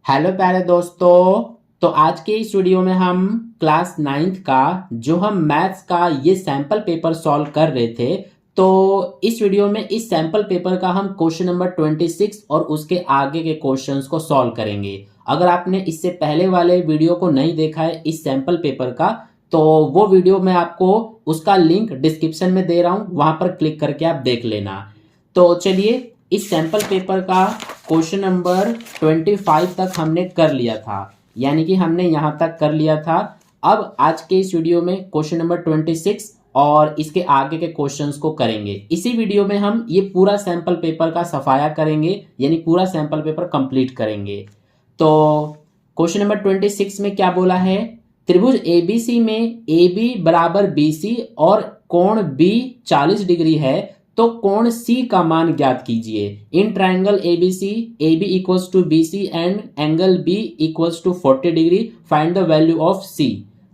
Hello प्यारे दोस्तों। तो आज के इस वीडियो में हम क्लास 9th का जो हम मैथ्स का ये सैम्पल पेपर सॉल्व कर रहे थे, तो इस वीडियो में इस सैम्पल पेपर का हम क्वेश्चन नंबर 26 और उसके आगे के क्वेश्चंस को सॉल्व करेंगे। अगर आपने इससे पहले वाले वीडियो को नहीं देखा है इस सैम्पल पेपर का, तो वो वीडियो मैं आपको उसका लिंक डिस्क्रिप्शन में दे रहा हूँ, वहां पर क्लिक करके आप देख लेना। तो चलिए, इस सैम्पल पेपर का क्वेश्चन नंबर 25 तक हमने कर लिया था, यानी कि हमने यहां तक कर लिया था। अब आज के इस वीडियो में क्वेश्चन नंबर 26 और इसके आगे के क्वेश्चंस को करेंगे। इसी वीडियो में हम ये पूरा सैंपल पेपर का सफाया करेंगे, यानी पूरा सैंपल पेपर कंप्लीट करेंगे। तो क्वेश्चन नंबर 26 में क्या बोला है? त्रिभुज एबीसी में AB बराबर BC और कोण B 40 डिग्री है, तो कोण C का मान ज्ञात कीजिए। In triangle ABC AB equals to BC and angle B equals to 40 degree, find the value of C।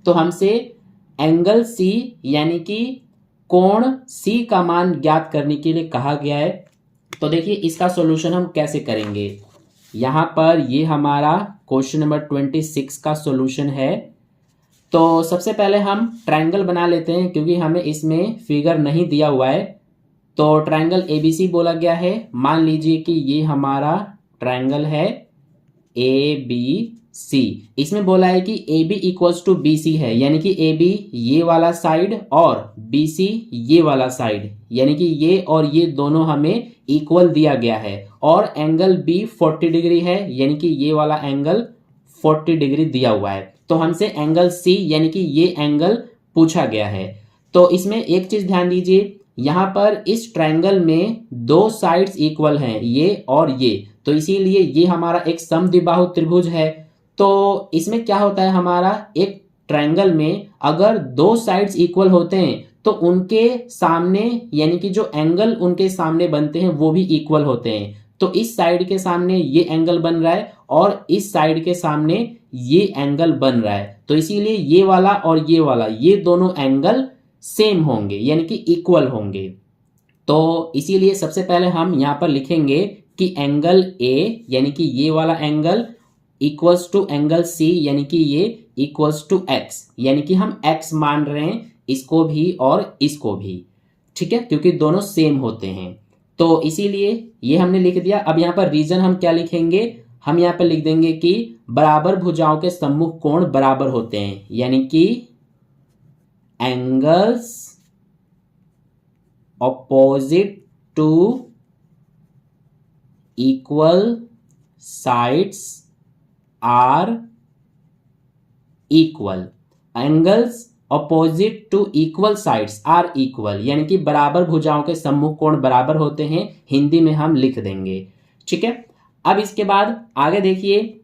तो हमसे एंगल C यानी कि कोण C का मान ज्ञात करने के लिए कहा गया है। तो देखिए इसका सॉल्यूशन हम कैसे करेंगे। यहां पर ये हमारा क्वेश्चन नंबर 26 का सॉल्यूशन है। तो सबसे पहले हम ट्राइंगल बना लेते हैं, क्योंकि हमें इसमें फिगर नहीं दिया हुआ है। तो ट्राइंगल एबीसी बोला गया है। मान लीजिए कि ये हमारा ट्राइंगल है ABC। इसमें बोला है कि AB इक्वल्स टू BC है, यानी कि AB ये वाला साइड और BC ये वाला साइड, यानी कि ये और ये दोनों हमें इक्वल दिया गया है। और एंगल B 40 डिग्री है, यानी कि ये वाला एंगल 40 डिग्री दिया हुआ है। तो हमसे एंगल C यानी कि ये एंगल पूछा गया है। तो इसमें एक चीज ध्यान दीजिए, यहां पर इस ट्रायंगल में दो साइड्स इक्वल हैं, ये और ये, तो इसीलिए ये हमारा एक समद्विबाहु त्रिभुज है। तो इसमें क्या होता है, हमारा एक ट्रायंगल में अगर दो साइड्स इक्वल होते हैं तो उनके सामने यानी कि जो एंगल उनके सामने बनते हैं वो भी इक्वल होते हैं। तो इस साइड के सामने ये एंगल बन रहा है और इस साइड के सामने ये एंगल बन रहा है, तो इसीलिए ये वाला और ये वाला ये दोनों एंगल सेम होंगे, यानी कि इक्वल होंगे। तो इसीलिए सबसे पहले हम यहां पर लिखेंगे कि एंगल A यानी कि ये वाला angle equals to angle C यानी कि ये इक्वल्स टू X, यानी कि हम X मान रहे हैं इसको भी और इसको भी, ठीक है, क्योंकि दोनों सेम होते हैं। तो इसीलिए ये हमने लिख दिया। अब यहां पर रीजन हम क्या लिखेंगे, हम यहां पर लिख देंगे कि बराबर भुजाओं के सम्मुख कोण बराबर होते हैं, यानी कि angles opposite to equal sides are equal। angles opposite to equal sides are equal, यानी कि बराबर भुजाओं के सम्मुख कोण बराबर होते हैं, हिंदी में हम लिख देंगे, ठीक है। अब इसके बाद आगे देखिए,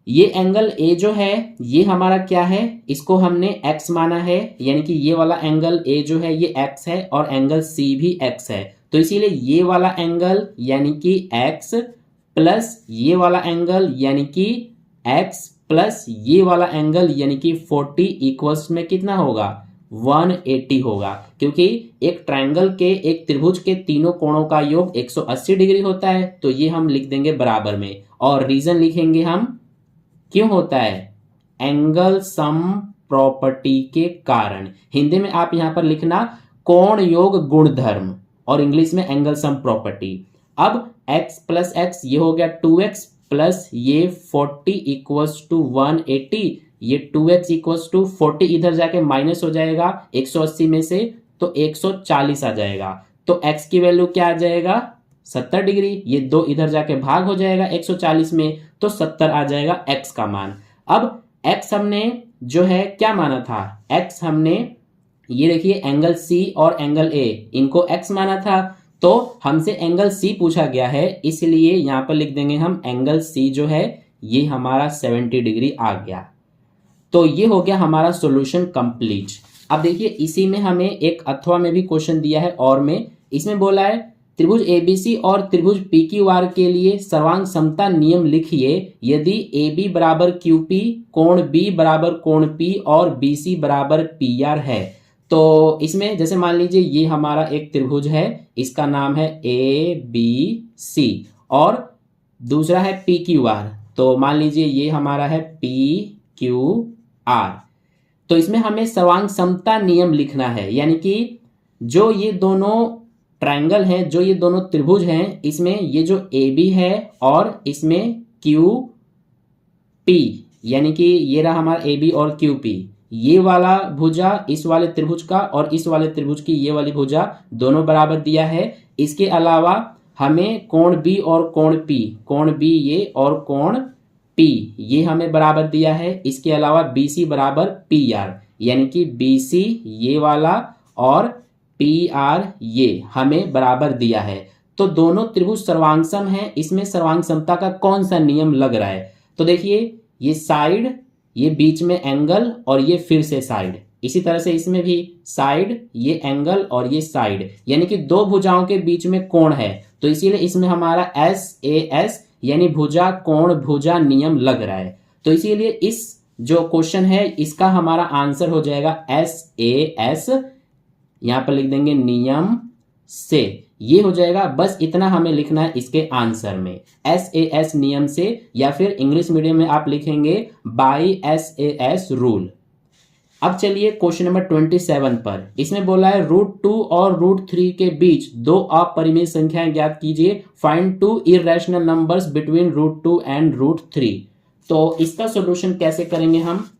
ये एंगल A जो है ये हमारा क्या है, इसको हमने X माना है, यानी कि ये वाला एंगल A जो है ये X है और एंगल C भी X है। तो इसीलिए ये वाला एंगल यानी कि X प्लस ये वाला एंगल यानी कि X प्लस ये वाला एंगल यानी कि 40 इक्वल्स में कितना होगा, 180 होगा, क्योंकि एक ट्रायंगल के एक त्रिभुज के तीनों कोणों का योग 180 डिग्री होता है। तो ये हम लिख देंगे बराबर में, और रीजन लिखेंगे हम क्यों होता है, एंगल सम प्रॉपर्टी के कारण। हिंदी में आप यहां पर लिखना कोण योग गुणधर्म, और इंग्लिश में एंगल सम प्रॉपर्टी। अब x प्लस x ये हो गया 2x प्लस ये 40 इक्वल्स टू 180, ये 2x इक्वल्स टू 40 इधर जाके माइनस हो जाएगा 180 में से, तो 140 आ जाएगा। तो x की वैल्यू क्या आ जाएगा, 70 डिग्री। ये दो इधर जाके भाग हो जाएगा 140 में, तो 70 आ जाएगा x का मान। अब x हमने जो है क्या माना था, x हमने ये देखिए एंगल C और एंगल A इनको x माना था, तो हमसे एंगल C पूछा गया है, इसलिए यहां पर लिख देंगे हम एंगल C जो है ये हमारा 70 डिग्री आ गया। तो ये हो गया हमारा सॉल्यूशन कंप्लीट। अब देखिए इसी में हमें एक अथवा में भी क्वेश्चन दिया है, और में इसमें बोला है त्रिभुज ABC और त्रिभुज PQR के लिए सर्वांग समता नियम लिखिए यदि AB बराबर QP, कोण B बराबर कोण P और BC बराबर PR है। तो इसमें जैसे मान लीजिए ये हमारा एक त्रिभुज है, इसका नाम है ABC और दूसरा है PQR। तो मान लीजिए ये हमारा है PQR। तो इसमें हमें सर्वांग समता नियम लिखना है, यानी कि जो ये दोनों ट्रायंगल हैं, जो ये दोनों त्रिभुज हैं, इसमें ये जो AB है और इसमें QP, यानी कि ये रहा हमारा AB और QP, ये वाला भुजा इस वाले त्रिभुज का और इस वाले त्रिभुज की ये वाली भुजा दोनों बराबर दिया है। इसके अलावा हमें कोण B और कोण P, कोण B ये और कोण P ये हमें बराबर दिया है। इसके अलावा BC बराबर PR, यानी कि BC ये वाला और PR ये हमें बराबर दिया है। तो दोनों त्रिभुज सर्वांग सम है। इसमें सर्वांग समता का कौन सा नियम लग रहा है? तो देखिए ये साइड, ये बीच में एंगल और ये फिर से साइड, इसी तरह से इसमें भी साइड, ये एंगल और ये साइड, यानी कि दो भुजाओं के बीच में कोण है। तो इसीलिए इसमें हमारा SAS यानी भुजा कोण भुजा नियम लग रहा है। तो इसीलिए इस जो क्वेश्चन है इसका हमारा आंसर हो जाएगा SAS, यहां पर लिख देंगे नियम से, ये हो जाएगा। बस इतना हमें लिखना है इसके आंसर में, SAS नियम से, या फिर इंग्लिश मीडियम में आप लिखेंगे बाय SAS रूल। अब चलिए क्वेश्चन नंबर 27 पर। इसमें बोला है √2 और √3 के बीच दो अपरिमेय संख्याएं ज्ञात कीजिए, find two irrational numbers between √2 and √3। तो इसका सॉल्यूशन कैसे करेंगे हम?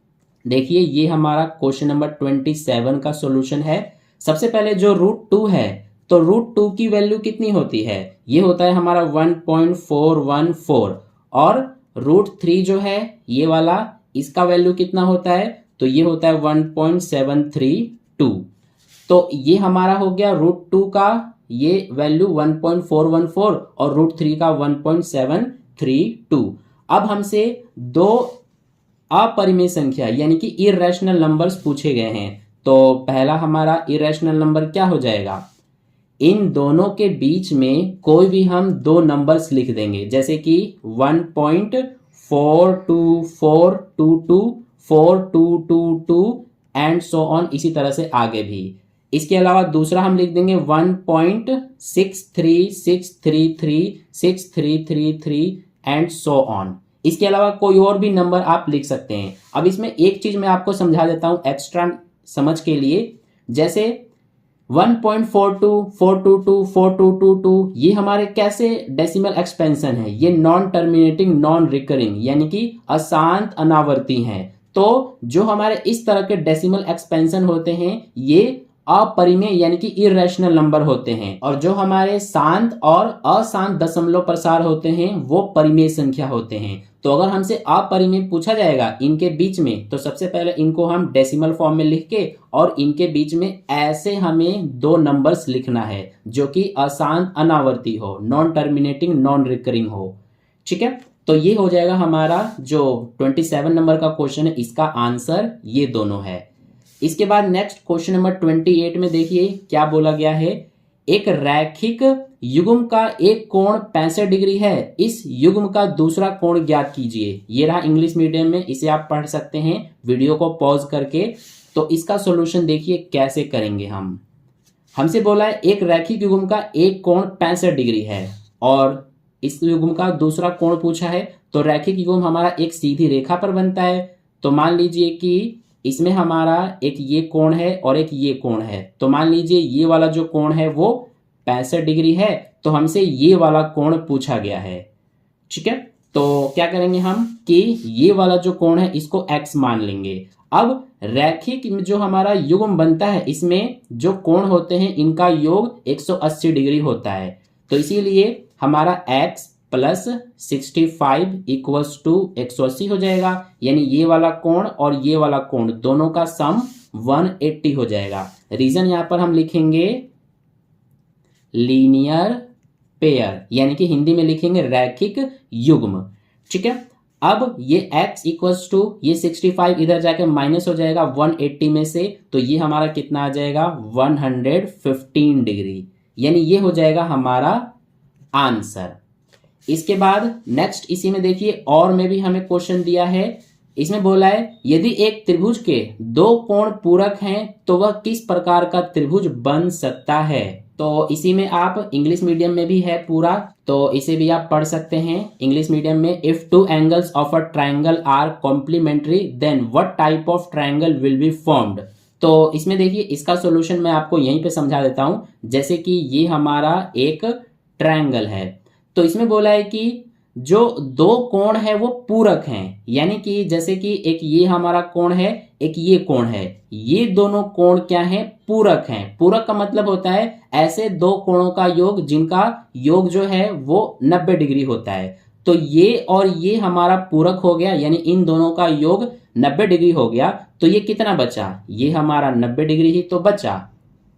देखिए ये हमारा क्वेश्चन नंबर 27 का सॉल्यूशन है। सबसे पहले जो √2 है, तो √2 की वैल्यू कितनी होती है? ये होता है हमारा 1.414, और √3 जो है ये वाला, इसका वैल्यू कितना होता है? तो ये होता है 1.732। तो ये हमारा हो गया √2 का ये वैल्यू 1.414 और √3 का 1.732। अब हमसे दो अपरिमेय संख्या यानी कि इरेशनल नंबर्स पूछे गए हैं। तो पहला हमारा इरेशनल नंबर क्या हो जाएगा? इन दोनों के बीच में कोई भी हम दो नंबर्स लिख देंगे, जैसे कि 1.42422, 4222 एंड सो ऑन, इसी तरह से आगे भी। इसके अलावा दूसरा हम लिख देंगे 1.63633, 6333 एंड सो ऑन। इसके अलावा कोई और भी नंबर आप लिख सकते हैं। अब इसमें एक चीज मैं आपको समझा देता हूं एक्स्ट्रा समझ के लिए। जैसे 1.42, 422, 4222 ये हमारे कैसे डेसिमल एक्सपेंशन है? ये नॉन टर्मिनेटिंग नॉन रिकरिंग यानी कि अशांत अनावर्ती हैं। तो जो हमारे इस तरह के डेसिमल एक्सपेंशन होते हैं ये अपरिमेय यानी कि इरेशनल नंबर होते हैं, और जो हमारे शांत और अशांत दशमलव प्रसार होते हैं वो परिमेय संख्या होते हैं। तो अगर हमसे अपरिमेय पूछा जाएगा इनके बीच में, तो सबसे पहले इनको हम डेसिमल फॉर्म में लिख के और इनके बीच में ऐसे हमें दो नंबर्स लिखना है जो कि अशांत अनावर्ती हो, नॉन टर्मिनेटिंग नॉन रिकरिंग हो। ठीक है, तो ये हो जाएगा हमारा जो 27 नंबर का क्वेश्चन है, इसका आंसर ये दोनों है। इसके बाद नेक्स्ट क्वेश्चन नंबर 28 में देखिए क्या बोला गया है। एक रैखिक युग्म का एक कोण 65 डिग्री है, इस युग्म का दूसरा कोण ज्ञात कीजिए। ये रहा इंग्लिश मीडियम में, इसे आप पढ़ सकते हैं वीडियो को पॉज करके। तो इसका सॉल्यूशन देखिए कैसे करेंगे हम। हमसे बोला है एक रैखिक युग्म का एक कोण 65 डिग्री है और इस युग्म का दूसरा कोण पूछा है। तो रैखिक युग्म हमारा एक सीधी रेखा पर बनता है। तो मान लीजिए कि इसमें हमारा एक ये कोण है और एक ये कोण है। तो मान लीजिए ये वाला जो कोण है वो 65 डिग्री है, तो हमसे ये वाला कोण पूछा गया है। ठीक है, तो क्या करेंगे हम कि ये वाला जो कोण है इसको x मान लेंगे। अब रैखिक जो हमारा युग्म बनता है इसमें जो कोण होते हैं इनका योग 180 डिग्री होता है। तो इसीलिए हमारा x प्लस 65 इक्वल्स टू 180 हो जाएगा, यानी ये वाला कोण और ये वाला कोण दोनों का सम 180 हो जाएगा। रीजन यहां पर हम लिखेंगे लीनियर पेयर, यानी कि हिंदी में लिखेंगे रैखिक युग्म। ठीक है, अब ये x इक्वल्स टू ये 65 इधर जाके माइनस हो जाएगा 180 में से, तो ये हमारा कितना आ जाएगा 115 डिग्री, यानी ये हो जाएगा हमारा आंसर। इसके बाद नेक्स्ट इसी में देखिए और में भी हमें क्वेश्चन दिया है। इसमें बोला है यदि एक त्रिभुज के दो कोण पूरक हैं तो वह किस प्रकार का त्रिभुज बन सकता है। तो इसी में आप इंग्लिश मीडियम में भी है पूरा, तो इसे भी आप पढ़ सकते हैं इंग्लिश मीडियम में। If two angles of a triangle are complementary then what type of triangle will be formed. तो इसमें देखिए इसका सॉल्यूशन मैं आपको यहीं पे समझा देता हूं। जैसे कि ये हमारा एक ट्रायंगल है, तो इसमें बोला है कि जो दो कोण है वो पूरक हैं, यानी कि जैसे कि एक ये हमारा कोण है, एक ये कोण है, ये दोनों कोण क्या है, पूरक हैं। पूरक का मतलब होता है ऐसे दो कोणों का योग जिनका योग जो है वो 90 डिग्री होता है। तो ये और ये हमारा पूरक हो गया, यानी इन दोनों का योग 90 डिग्री हो गया। तो ये कितना बचा, ये हमारा 90 डिग्री ही तो बचा।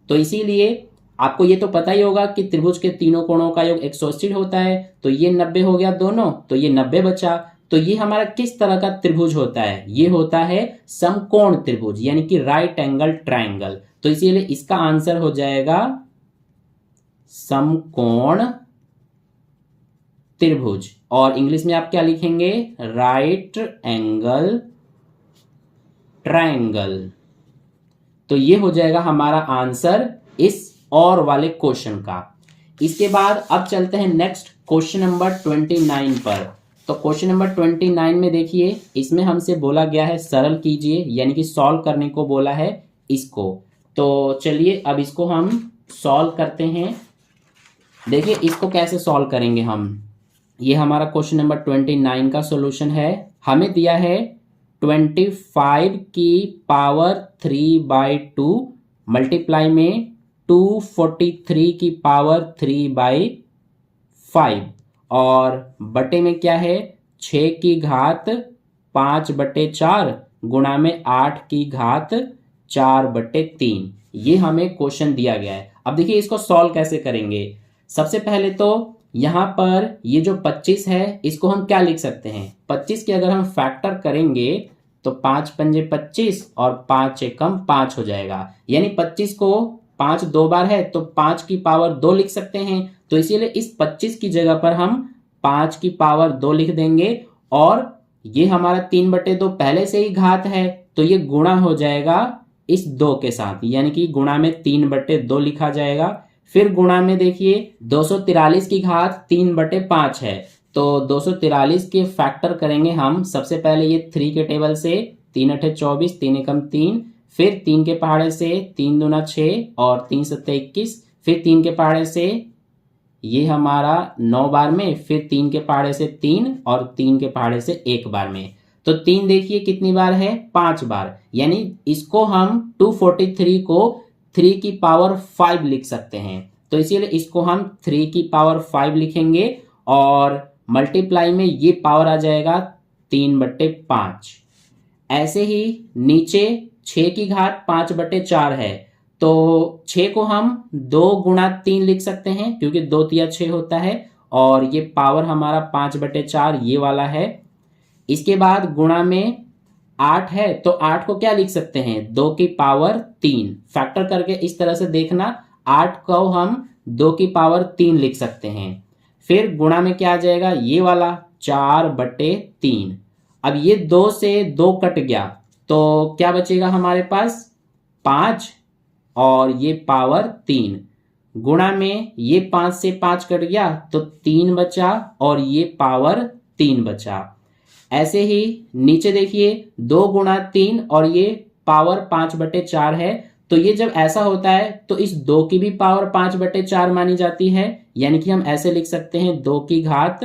तो इसीलिए आपको ये तो पता ही होगा कि त्रिभुज के तीनों कोणों का योग 180 होता है। तो ये 90 हो गया दोनों, तो ये 90 बचा। तो ये हमारा किस तरह का त्रिभुज होता है, ये होता है समकोण त्रिभुज, यानी कि राइट एंगल ट्रायंगल। तो इसीलिए इसका आंसर हो जाएगा समकोण त्रिभुज। और इंग्लिश में आप क्या लिखेंगे, राइट एंगल ट्रायंगल। तो ये हो जाएगा हमारा आंसर इस और वाले क्वेश्चन का। इसके बाद अब चलते हैं नेक्स्ट क्वेश्चन नंबर 29 पर। तो क्वेश्चन नंबर 29 में देखिए इसमें हमसे बोला गया है सरल कीजिए, यानी कि सॉल्व करने को बोला है इसको। तो चलिए अब इसको हम सॉल्व करते हैं। देखिए इसको कैसे सॉल्व करेंगे हम। ये हमारा क्वेश्चन नंबर 29 का सॉल्यूशन है। हमें दिया है 25 की पावर 3/2 मल्टीप्लाई में 243 की पावर 3/5 और बटे में क्या है 6 की घात 5/4 गुणा में 8 की घात 4/3। ये हमें क्वेश्चन दिया गया है। अब देखिए इसको सॉल्व कैसे करेंगे। सबसे पहले तो यहाँ पर ये जो 25 है इसको हम क्या लिख सकते हैं, 25 के अगर हम फैक्टर करेंगे तो 5 पंजे 25 और 5 एकम 5 हो जाएगा। यानी 25 को 5 दो बार है तो 5 की पावर 2 लिख सकते हैं। तो इसीलिए इस 25 की जगह पर हम 5 की पावर 2 लिख देंगे। और ये हमारा 3/2 पहले से ही घात है तो ये गुणा हो जाएगा इस 2 के साथ, यानी कि गुणा में 3/2 लिखा जाएगा। फिर गुणा में देखिए 243 की घात 3/5 है, तो 243 के फैक्टर करेंगे हम। सबसे पहले ये 3 के टेबल से 3 × 8 = 24, 3 एकम 3, फिर 3 के पहाड़े से 3 दूना 6 और 3 × 7 = 21, फिर 3 के पहाड़े से ये हमारा 9 बार में, फिर 3 के पहाड़े से 3 और 3 के पहाड़े से 1 बार में। तो 3 देखिए कितनी बार है, 5 बार। यानी इसको हम 243 को 3 की पावर 5 लिख सकते हैं। तो इसीलिए इसको हम 3 की पावर 5 लिखेंगे और मल्टीप्लाई में ये पावर आ जाएगा 3/5। ऐसे ही नीचे 6 की घात 5/4 है, तो 6 को हम 2 × 3 लिख सकते हैं क्योंकि 2 × 6 होता है। और ये पावर हमारा 5/4 ये वाला है। इसके बाद गुणा में 8 है तो 8 को क्या लिख सकते हैं, 2 की पावर 3। फैक्टर करके इस तरह से देखना, 8 को हम 2 की पावर 3 लिख सकते हैं। फिर गुणा में क्या आ जाएगा, ये वाला 4/3। अब ये 2 से 2 कट गया तो क्या बचेगा हमारे पास 5 और ये पावर 3। गुणा में ये 5 से 5 कट गया तो 3 बचा और ये पावर 3 बचा। ऐसे ही नीचे देखिए 2 × 3 और ये पावर 5/4 है। तो ये जब ऐसा होता है तो इस 2 की भी पावर 5/4 मानी जाती है। यानी कि हम ऐसे लिख सकते हैं 2 की घात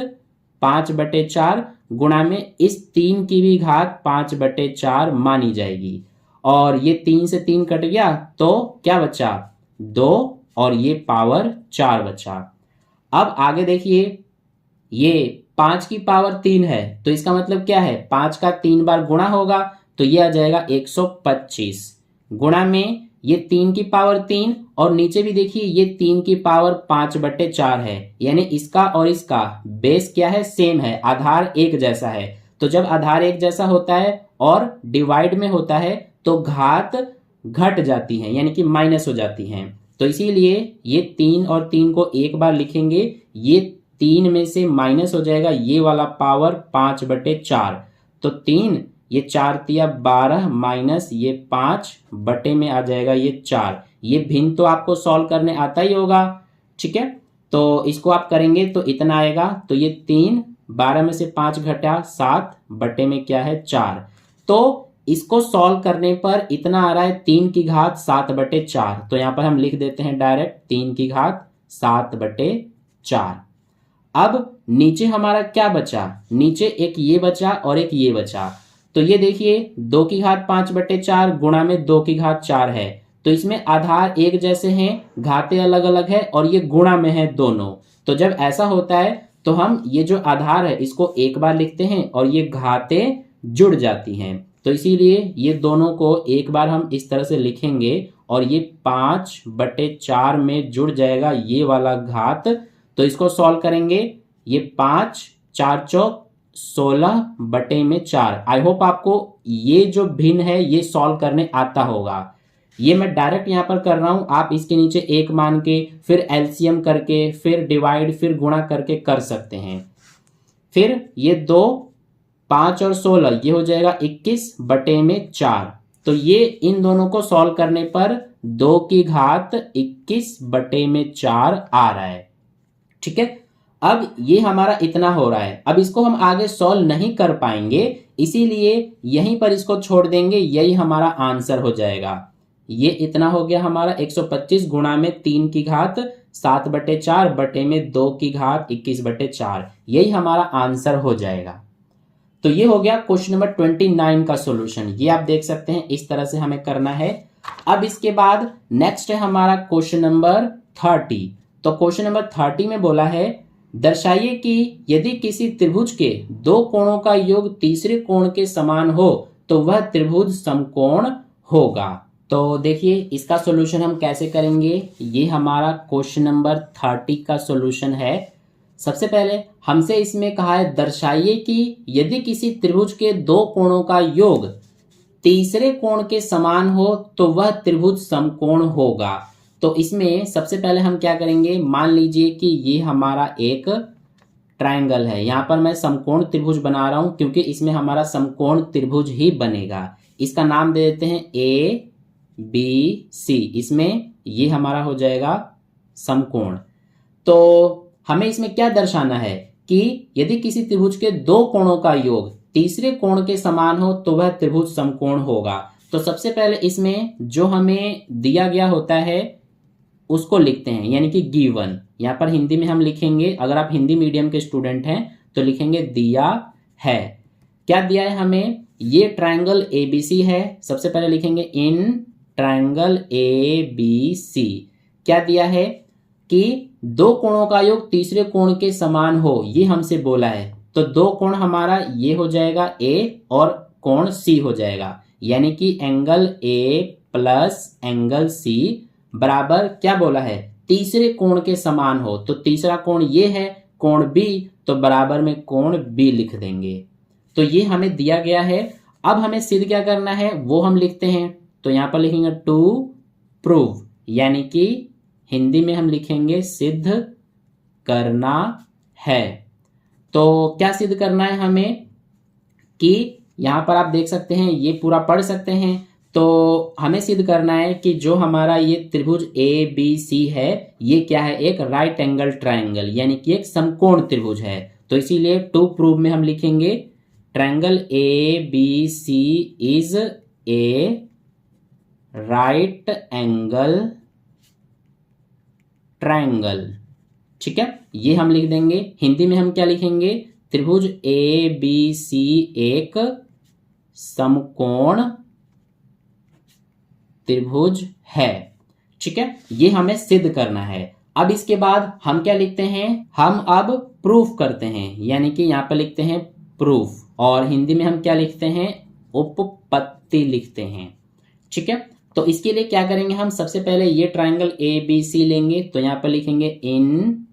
5/4 गुणा में इस 3 की भी घात 5/4 मानी जाएगी। और ये 3 से 3 कट गया तो क्या बचा, 2 और ये पावर 4 बचा। अब आगे देखिए ये 5 की पावर 3 है तो इसका मतलब क्या है, 5 का 3 बार गुणा होगा तो ये आ जाएगा 125। गुणा में ये 3 की पावर 3 और नीचे भी देखिए ये 3 की पावर 5/4 है। यानी इसका और इसका बेस क्या है, सेम है, आधार एक जैसा है। तो जब आधार एक जैसा होता है और डिवाइड में होता है तो घात घट जाती है, यानी कि माइनस हो जाती हैं। तो इसीलिए ये 3 और 3 को एक बार लिखेंगे, ये 3 में से माइनस हो जाएगा ये वाला पावर 5/4। तो 3, ये 4 × 3 = 12 माइनस ये 5 बटे में आ जाएगा ये 4। ये भिन्न तो आपको सॉल्व करने आता ही होगा, ठीक है। तो इसको आप करेंगे तो इतना आएगा, तो ये 3, 12 में से 5 घटा 7 बटे में क्या है 4। तो इसको सॉल्व करने पर इतना आ रहा है 3 की घात 7 बटे 4। तो यहां पर हम लिख देते हैं डायरेक्ट 3 की घात 7 बटे 4। अब नीचे हमारा क्या बचा, नीचे एक ये बचा और एक ये बचा। तो ये देखिए 2 की घात 5 बटे 4 गुणा में 2 की घात 4 है, तो इसमें आधार एक जैसे हैं, घातें अलग अलग है और ये गुणा में है दोनों। तो जब ऐसा होता है तो हम ये जो आधार है इसको एक बार लिखते हैं और ये घातें जुड़ जाती हैं, तो इसीलिए ये दोनों को एक बार हम इस तरह से लिखेंगे और ये 5 बटे 4 में जुड़ जाएगा ये वाला घात। तो इसको सॉल्व करेंगे, ये 5 4 चौक 16 बटे में 4। आई होप आपको ये जो भिन्न है ये सॉल्व करने आता होगा। ये मैं डायरेक्ट यहां पर कर रहा हूं, आप इसके नीचे 1 मान के फिर एलसीएम करके फिर डिवाइड फिर गुणा करके कर सकते हैं। फिर ये 2 5 और 16 ये हो जाएगा 21 बटे में 4। तो ये इन दोनों को सॉल्व करने पर 2 की घात 21 बटे में 4 आ रहा है, ठीक है। अब ये हमारा इतना हो रहा है, अब इसको हम आगे सॉल्व नहीं कर पाएंगे, इसीलिए यहीं पर इसको छोड़ देंगे, यही हमारा आंसर हो जाएगा। ये इतना हो गया हमारा 125 गुणा में 3 की घात 7 बटे 4 बटे में 2 की घात 21 बटे 4, यही हमारा आंसर हो जाएगा। तो ये हो गया क्वेश्चन नंबर 29 का सॉल्यूशन। ये आप देख सकते हैं इस तरह से हमें करना है। अब इसके बाद नेक्स्ट है हमारा क्वेश्चन नंबर 30। तो क्वेश्चन नंबर 30 में बोला है दर्शाइए कि यदि किसी त्रिभुज के 2 कोणों का योग तीसरे कोण के समान हो तो वह त्रिभुज समकोण होगा। तो देखिए इसका सॉल्यूशन हम कैसे करेंगे, ये हमारा क्वेश्चन नंबर 30 का सॉल्यूशन है। सबसे पहले हमसे इसमें कहा है दर्शाइए कि यदि किसी त्रिभुज के 2 कोणों का योग तीसरे कोण के समान हो तो वह त्रिभुज समकोण होगा। तो इसमें सबसे पहले हम क्या करेंगे, मान लीजिए कि ये हमारा एक ट्रायंगल है, यहाँ पर मैं समकोण त्रिभुज बना रहा हूं क्योंकि इसमें हमारा समकोण त्रिभुज ही बनेगा। इसका नाम दे देते हैं ABC, इसमें ये हमारा हो जाएगा समकोण। तो हमें इसमें क्या दर्शाना है कि यदि किसी त्रिभुज के 2 कोणों का योग तीसरे कोण के समान हो तो वह त्रिभुज समकोण होगा। तो सबसे पहले इसमें जो हमें दिया गया होता है उसको लिखते हैं, यानी कि गिवन। यहाँ पर हिंदी में हम लिखेंगे, अगर आप हिंदी मीडियम के स्टूडेंट हैं तो लिखेंगे दिया है। क्या दिया है हमें, ये ट्रायंगल ABC है। सबसे पहले लिखेंगे इन ट्रायंगल ABC। क्या दिया है कि 2 कोणों का योग तीसरे कोण के समान हो, ये हमसे बोला है। तो 2 कोण हमारा ये हो जाएगा A और कोण C हो जाएगा, यानी कि angle A plus angle C बराबर क्या बोला है, तीसरे कोण के समान हो। तो तीसरा कोण ये है कोण B, तो बराबर में कोण B लिख देंगे। तो ये हमें दिया गया है। अब हमें सिद्ध क्या करना है वो हम लिखते हैं। तो यहां पर लिखेंगे टू प्रूव, यानी कि हिंदी में हम लिखेंगे सिद्ध करना है। तो क्या सिद्ध करना है हमें कि यहां पर आप देख सकते हैं, ये पूरा पढ़ सकते हैं। तो हमें सिद्ध करना है कि जो हमारा ये त्रिभुज ABC है ये क्या है, एक राइट एंगल ट्रायंगल, यानी कि एक समकोण त्रिभुज है। तो इसीलिए टू प्रूव में हम लिखेंगे triangle ABC is a right angle triangle, ठीक है, ये हम लिख देंगे। हिंदी में हम क्या लिखेंगे, त्रिभुज ABC एक समकोण त्रिभुज है, ठीक है, ये हमें सिद्ध करना है। अब इसके बाद हम क्या लिखते हैं, हम अब प्रूफ करते हैं, यानी कि यहां पर लिखते हैं प्रूफ, और हिंदी में हम क्या लिखते हैं, उपपत्ति लिखते हैं, ठीक है। तो इसके लिए क्या करेंगे, हम सबसे पहले ये ट्रायंगल ABC लेंगे। तो यहां पर लिखेंगे इन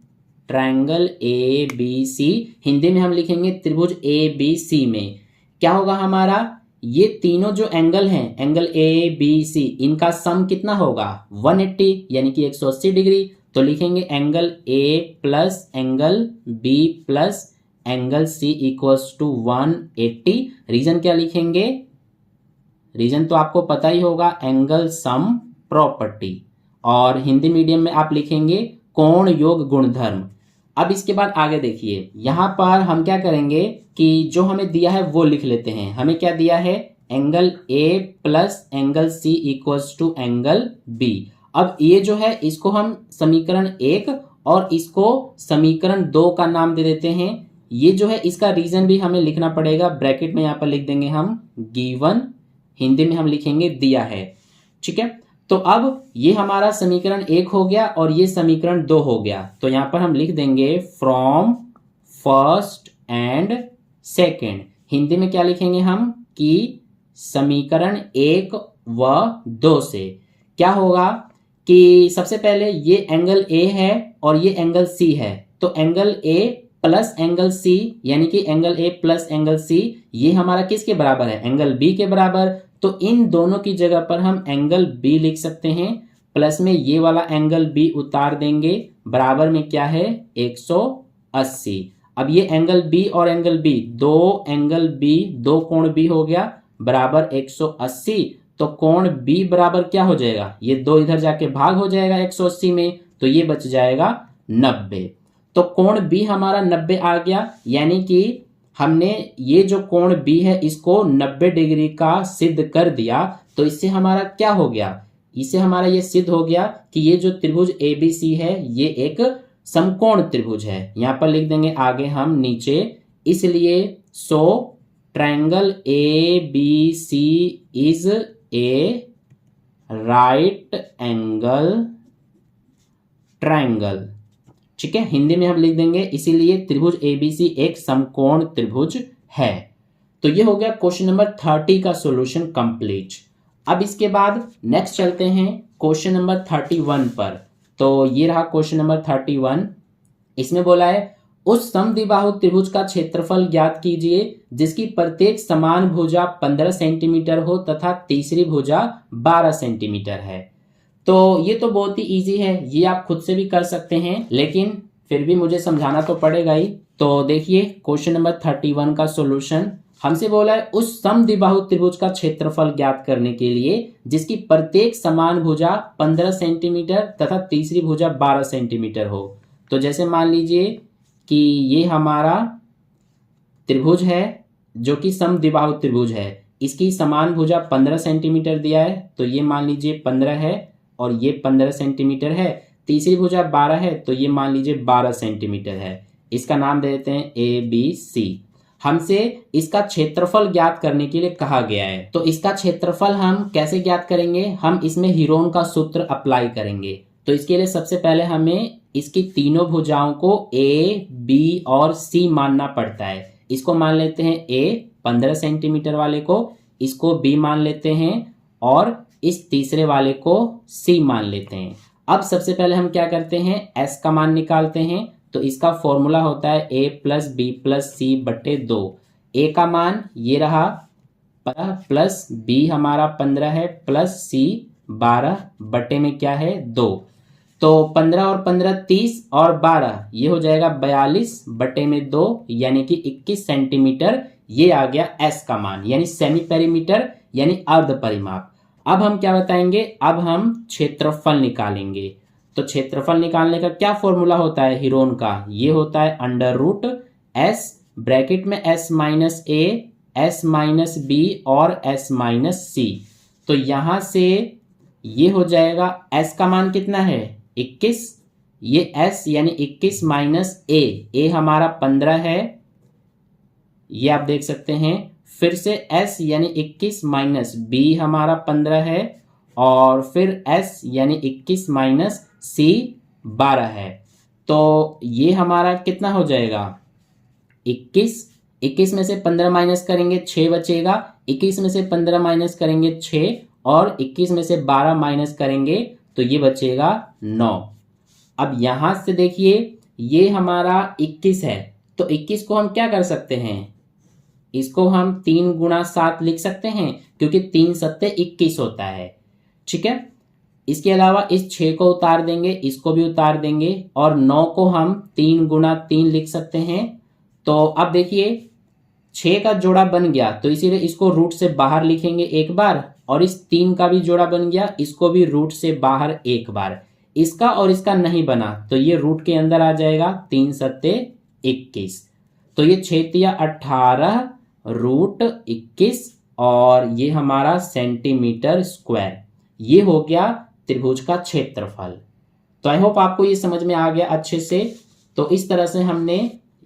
ट्रायंगल ABC, हिंदी में हम लिखेंगे त्रिभुज ABC में क्या होगा हमारा, ये तीनों जो एंगल हैं, एंगल ABC, इनका सम कितना होगा 180, यानी कि 180 डिग्री। तो लिखेंगे angle A plus angle B plus angle C equals to 180। Reason क्या लिखेंगे, रीजन तो आपको पता ही होगा, एंगल सम प्रॉपर्टी। और हिंदी मीडियम में आप लिखेंगे कोण योग गुणधर्म। अब इसके बाद आगे देखिए, यहाँ पर हम क्या करेंगे कि जो हमें दिया है वो लिख लेते हैं। हमें क्या दिया है, angle A plus angle C equals to angle B. अब ये जो है इसको हम समीकरण 1 और इसको समीकरण 2 का नाम दे देते हैं। ये जो है इसका रीजन भी हमें लिखना पड़ेगा, ब्रैकेट में यहाँ पर लिख देंगे हम गिवन, हिंदी में हम लिखेंगे दिया है। ठीक है, तो अब ये हमारा समीकरण 1 हो गया और ये समीकरण 2 हो गया। तो यहां पर हम लिख देंगे from first and second. Hindi में क्या लिखेंगे हम कि समीकरण 1 व 2 से क्या होगा कि सबसे पहले ये एंगल ए है और ये एंगल सी है, तो angle A plus angle C यानी कि angle A plus angle C ये हमारा किसके बराबर है, एंगल बी के बराबर। तो इन दोनों की जगह पर हम एंगल बी लिख सकते हैं, प्लस में ये वाला एंगल बी उतार देंगे, बराबर में क्या है 180। अब ये एंगल बी और एंगल बी, दो एंगल बी, दो कोण बी हो गया बराबर 180। तो कोण बी बराबर क्या हो जाएगा, ये दो इधर जाके भाग हो जाएगा 180 में, तो ये बच जाएगा 90। तो कोण बी हमारा 90 आ गया, यानी कि हमने ये जो कोण बी है इसको 90 डिग्री का सिद्ध कर दिया। तो इससे हमारा क्या हो गया, इससे हमारा ये सिद्ध हो गया कि ये जो त्रिभुज एबीसी है ये एक समकोण त्रिभुज है। यहां पर लिख देंगे आगे हम नीचे, इसलिए so triangle A B C is a right angle triangle. ठीक है, हिंदी में हम लिख देंगे इसीलिए त्रिभुज एबीसी एक समकोण त्रिभुज है। तो ये हो गया क्वेश्चन नंबर 30 का सॉल्यूशन कंप्लीट। अब इसके बाद नेक्स्ट चलते हैं क्वेश्चन नंबर 31 पर। तो ये रहा क्वेश्चन नंबर 31। इसमें बोला है उस समद्विबाहु त्रिभुज का क्षेत्रफल ज्ञात कीजिए जिसकी प्रत्येक समान भुजा 15 सेंटीमीटर हो तथा तीसरी भुजा 12 सेंटीमीटर है। तो ये तो बहुत ही इजी है, ये आप खुद से भी कर सकते हैं, लेकिन फिर भी मुझे समझाना तो पड़ेगा ही। तो देखिए क्वेश्चन नंबर 31 का सॉल्यूशन हमसे बोला है उस समद्विबाहु त्रिभुज का क्षेत्रफल ज्ञात करने के लिए जिसकी प्रत्येक समान भुजा 15 सेंटीमीटर तथा तीसरी भुजा 12 सेंटीमीटर हो। तो जैसे मान लीजिए कि ये हमारा त्रिभुज है जो कि समद्विबाहु त्रिभुज है, इसकी समान भुजा 15 सेंटीमीटर दिया है, तो ये मान लीजिए 15 है और ये 15 सेंटीमीटर है। तीसरी भुजा 12 है तो ये मान लीजिए 12 सेंटीमीटर है। इसका नाम दे देते हैं ए बी सी। हमसे इसका क्षेत्रफल ज्ञात करने के लिए कहा गया है, तो इसका क्षेत्रफल हम कैसे ज्ञात करेंगे, हम इसमें हीरोन का सूत्र अप्लाई करेंगे। तो इसके लिए सबसे पहले हमें इसकी तीनों भुजाओं को ए बी और सी मानना पड़ता है। इसको मान लेते हैं ए 15 सेंटीमीटर वाले को, इसको बी मान लेते हैं और इस तीसरे वाले को सी मान लेते हैं। अब सबसे पहले हम क्या करते हैं, एस का मान निकालते हैं। तो इसका फॉर्मूला होता है ए प्लस बी प्लस सी बटे 2। ए का मान ये रहा प्लस बी हमारा 15 है प्लस सी 12 बटे में क्या है 2। तो 15 और 15 30 और 12 ये हो जाएगा 42 बटे में 2 यानी कि 21 सेंटीमीटर। ये आ गया एस का मान, यानी सेमी पेरीमीटर यानी अर्ध परिमाप। अब हम क्या बताएंगे, अब हम क्षेत्रफल निकालेंगे। तो क्षेत्रफल निकालने का क्या फॉर्मूला होता है हीरोन का, ये होता है अंडर रूट एस, ब्रैकेट में एस माइनस ए, एस माइनस बी और एस माइनस सी। तो यहां से ये हो जाएगा एस का मान कितना है 21, ये एस यानी 21 माइनस ए हमारा 15 है, ये आप देख सकते हैं। फिर से एस यानी 21 माइनस बी हमारा 15 है और फिर एस यानी 21 माइनस सी 12 है। तो ये हमारा कितना हो जाएगा 21 में से 15 माइनस करेंगे 6 बचेगा, 21 में से 15 माइनस करेंगे 6 और 21 में से 12 माइनस करेंगे तो ये बचेगा 9। अब यहां से देखिए ये हमारा 21 है, तो 21 को हम क्या कर सकते हैं, इसको हम 3 गुणा 7 लिख सकते हैं क्योंकि 3 सत्ते 21 होता है। ठीक है, इसके अलावा इस 6 को उतार देंगे, इसको भी उतार देंगे और 9 को हम 3 गुणा 3 लिख सकते हैं। तो अब देखिए 6 का जोड़ा बन गया तो इसीलिए इसको रूट से बाहर लिखेंगे एक बार, और इस 3 का भी जोड़ा बन गया, इसको भी रूट से बाहर एक बार। इसका और इसका नहीं बना तो ये रूट के अंदर आ जाएगा, 3 सत्ते 21, तो ये 6 18 रूट 21 और ये हमारा सेंटीमीटर स्क्वायर। ये हो गया त्रिभुज का क्षेत्रफल। तो आई होप आपको ये समझ में आ गया अच्छे से। तो इस तरह से हमने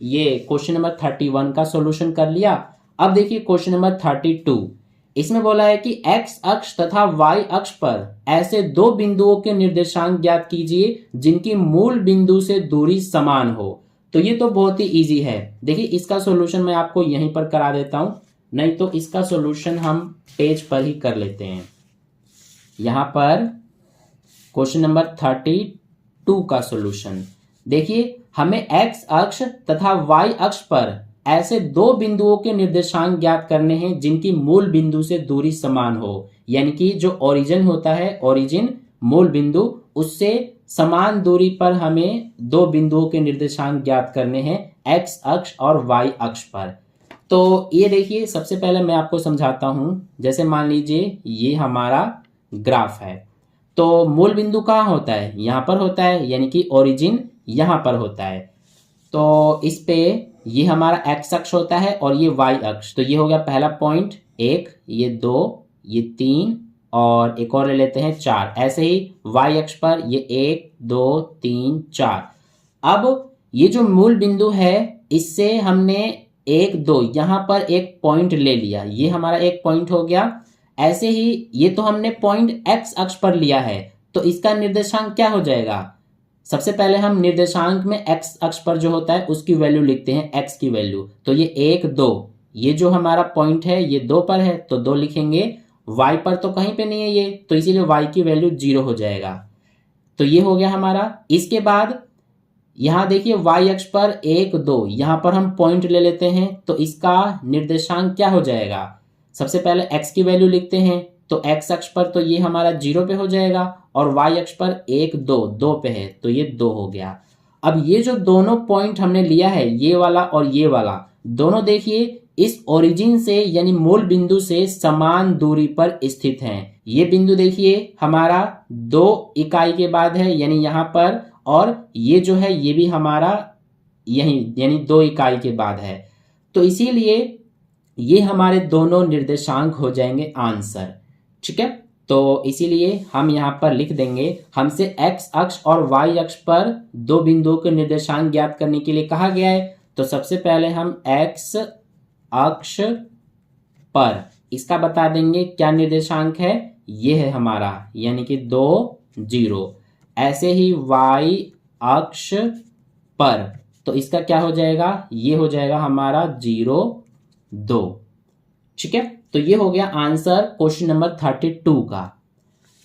ये क्वेश्चन नंबर 31 का सॉल्यूशन कर लिया। अब देखिए क्वेश्चन नंबर 32, इसमें बोला है कि x अक्ष तथा y अक्ष पर ऐसे दो बिंदुओं के निर्देशांक ज्ञात कीजिए जिनकी मूल बिंदु से दूरी समान हो। तो ये तो बहुत ही इजी है। देखिए इसका सॉल्यूशन मैं आपको यहीं पर करा देता हूं, नहीं तो इसका सॉल्यूशन हम पेज पर ही कर लेते हैं। यहां पर क्वेश्चन नंबर 32 का सॉल्यूशन देखिए, हमें x अक्ष तथा y अक्ष पर ऐसे दो बिंदुओं के निर्देशांक ज्ञात करने हैं जिनकी मूल बिंदु से दूरी समान हो। यानी कि जो ओरिजिन होता है, ओरिजिन मूल बिंदु, उससे समान दूरी पर हमें दो बिंदुओं के निर्देशांक ज्ञात करने हैं x अक्ष और y अक्ष पर। तो ये देखिए सबसे पहले मैं आपको समझाता हूं। जैसे मान लीजिए ये हमारा ग्राफ है, तो मूल बिंदु कहाँ होता है? यहाँ पर होता है, यानी कि ओरिजिन यहाँ पर होता है। तो इस पे ये हमारा x अक्ष होता है और ये y अक्ष। तो ये हो गया पहला पॉइंट 1, ये 2, ये 3 और एक और ले लेते हैं 4। ऐसे ही y अक्ष पर ये 1 2 3 4। अब ये जो मूल बिंदु है इससे हमने 1 2 यहाँ पर एक पॉइंट ले लिया, ये हमारा एक पॉइंट हो गया। ऐसे ही ये तो हमने पॉइंट x अक्ष पर लिया है, तो इसका निर्देशांक क्या हो जाएगा? सबसे पहले हम निर्देशांक में x अक्ष पर जो होता है उसकी वैल्यू लिखते हैं, x की वैल्यू। तो ये 1 2, ये जो हमारा पॉइंट है ये 2 पर है तो 2 लिखेंगे। y पर तो कहीं पे नहीं है ये, तो इसीलिए y की वैल्यू 0 हो जाएगा। तो ये हो गया हमारा। इसके बाद यहाँ देखिए y अक्ष पर 1 2, यहाँ पर हम पॉइंट ले लेते हैं, तो इसका निर्देशांक क्या हो जाएगा? सबसे पहले x की वैल्यू लिखते हैं, तो x अक्ष पर तो ये हमारा 0 पे हो जाएगा और y अक्ष पर 1 2 2 पे है, तो ये 2 हो गया। अब ये जो दोनों पॉइंट हमने लिया है, ये वाला और ये वाला, दोनों देखिए इस ओरिजिन से यानी मूल बिंदु से समान दूरी पर स्थित हैं। ये बिंदु देखिए हमारा 2 इकाई के बाद है, यानी यहाँ पर, और ये जो है ये भी हमारा यही यानी 2 इकाई के बाद है। तो इसीलिए ये हमारे दोनों निर्देशांक हो जाएंगे आंसर। ठीक है, तो इसीलिए हम यहाँ पर लिख देंगे, हमसे x अक्ष और y अक्ष पर दो बिंदुओं के निर्देशांक ज्ञात करने के लिए कहा गया है। तो सबसे पहले हम x अक्ष पर इसका बता देंगे क्या निर्देशांक है, ये है हमारा, यानी कि 2 0। ऐसे ही y अक्ष पर तो इसका क्या हो जाएगा? ये हो जाएगा हमारा 0 2। ठीक है, तो ये हो गया आंसर क्वेश्चन नंबर 32 का।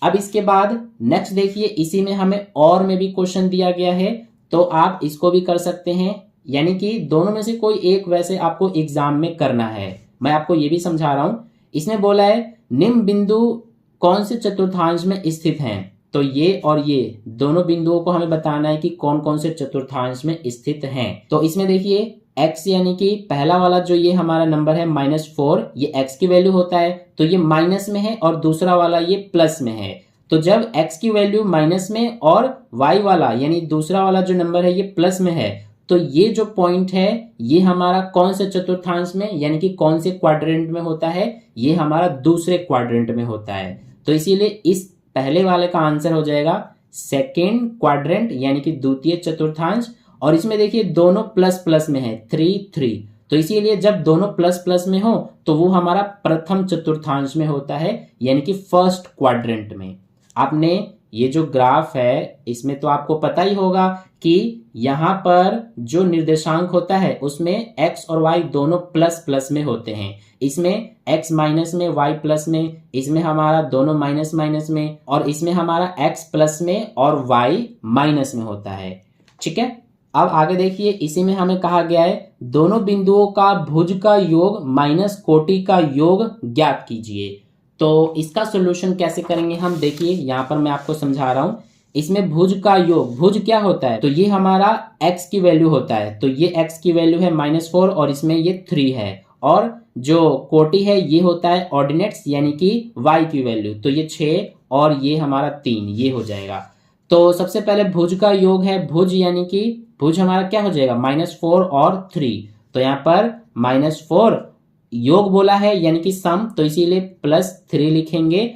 अब इसके बाद नेक्स्ट देखिए, इसी में हमें और में भी क्वेश्चन दिया गया है, तो आप इसको भी कर सकते हैं। यानी कि दोनों में से कोई एक वैसे आपको एग्जाम में करना है। मैं आपको ये भी समझा रहा हूं। इसमें बोला है निम्न बिंदु कौन से चतुर्थांश में स्थित हैं? तो ये और ये दोनों बिंदुओं को हमें बताना है कि कौन कौन से चतुर्थांश में स्थित हैं। तो इसमें देखिए x यानी कि पहला वाला जो ये हमारा नंबर है -4, ये x की वैल्यू होता है, तो ये माइनस में है, और दूसरा वाला ये प्लस में है। तो जब x की वैल्यू माइनस में और y वाला यानी दूसरा वाला जो नंबर है ये प्लस में है, तो ये जो पॉइंट है ये हमारा कौन से चतुर्थांश में यानी कि कौन से क्वाड्रेंट में होता है? ये हमारा दूसरे क्वाड्रेंट में होता है। तो इसीलिए इस पहले वाले का आंसर हो जाएगा सेकेंड क्वाड्रेंट यानी कि द्वितीय चतुर्थांश। और इसमें देखिए दोनों प्लस प्लस में है, 3 3, तो इसीलिए जब दोनों प्लस प्लस में हो तो वो हमारा प्रथम चतुर्थांश में होता है, यानी कि फर्स्ट क्वाड्रेंट में। आपने ये जो ग्राफ है इसमें तो आपको पता ही होगा कि यहाँ पर जो निर्देशांक होता है उसमें x और y दोनों प्लस प्लस में होते हैं। इसमें x माइनस में, y प्लस में, इसमें हमारा दोनों माइनस माइनस में, और इसमें हमारा x प्लस में और y माइनस में होता है। ठीक है, अब आगे देखिए, इसी में हमें कहा गया है दोनों बिंदुओं का भुज का योग माइनस कोटि का योग ज्ञात कीजिए। तो इसका सॉल्यूशन कैसे करेंगे हम? देखिए यहाँ पर मैं आपको समझा रहा हूं। इसमें भुज का योग, भुज क्या होता है? तो ये हमारा x की वैल्यू होता है, तो ये x की वैल्यू है -4 और इसमें ये 3 है, और जो कोटि है ये होता है ऑर्डिनेट्स यानी कि y की वैल्यू, तो ये 6 और ये हमारा 3, ये हो जाएगा। तो सबसे पहले भुज का योग है, भुज यानी कि भुज हमारा क्या हो जाएगा -4 और 3, तो यहाँ पर -4 योग बोला है यानी कि सम, तो इसीलिए +3 लिखेंगे,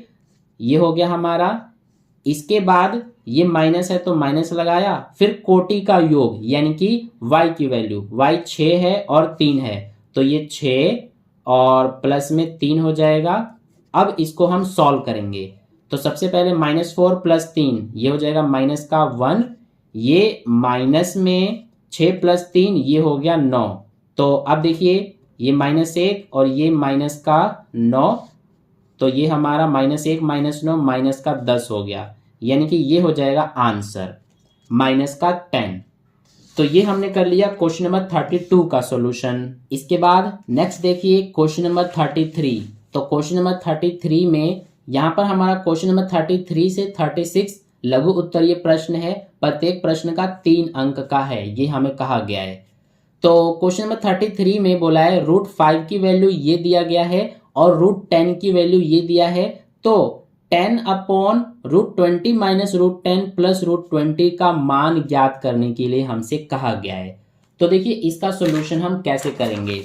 ये हो गया हमारा। इसके बाद ये माइनस है तो माइनस लगाया, फिर कोटि का योग यानी कि y की वैल्यू, y 6 है और 3 है, तो ये 6 और प्लस में 3 हो जाएगा। अब इसको हम सॉल्व करेंगे, तो सबसे पहले -4 + 3 ये हो जाएगा -1, ये माइनस में 6 + 3 ये हो गया 9, तो अब देखिए ये -1 और ये -9, तो ये हमारा -1 -9 -10 हो गया, यानी कि ये हो जाएगा आंसर -10। तो ये हमने कर लिया क्वेश्चन नंबर 32 का सॉल्यूशन। इसके बाद नेक्स्ट देखिए क्वेश्चन नंबर 33। तो क्वेश्चन नंबर 33 में यहाँ पर हमारा क्वेश्चन नंबर 33 से 36 लघु उत्तरीय प्रश्न है, प्रत्येक प्रश्न का 3 अंक का है, ये हमें कहा गया है। तो क्वेश्चन नंबर 33 में बोला है √5 की वैल्यू ये दिया गया है और √10 की वैल्यू ये दिया है, तो 10/√20 - √10 + √20 का मान ज्ञात करने के लिए हमसे कहा गया है। तो देखिए इसका सॉल्यूशन हम कैसे करेंगे।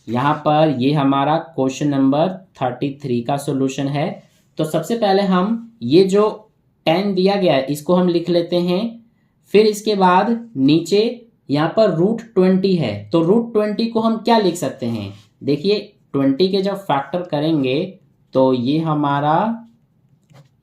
यहाँ पर ये हमारा क्वेश्चन नंबर 33 का सॉल्यूशन है। तो सबसे पहले हम ये जो 10 दिया गया है इसको हम लिख लेते हैं, फिर इसके बाद नीचे यहाँ पर √20 है, तो √20 को हम क्या लिख सकते हैं, देखिए 20 के जब फैक्टर करेंगे तो ये हमारा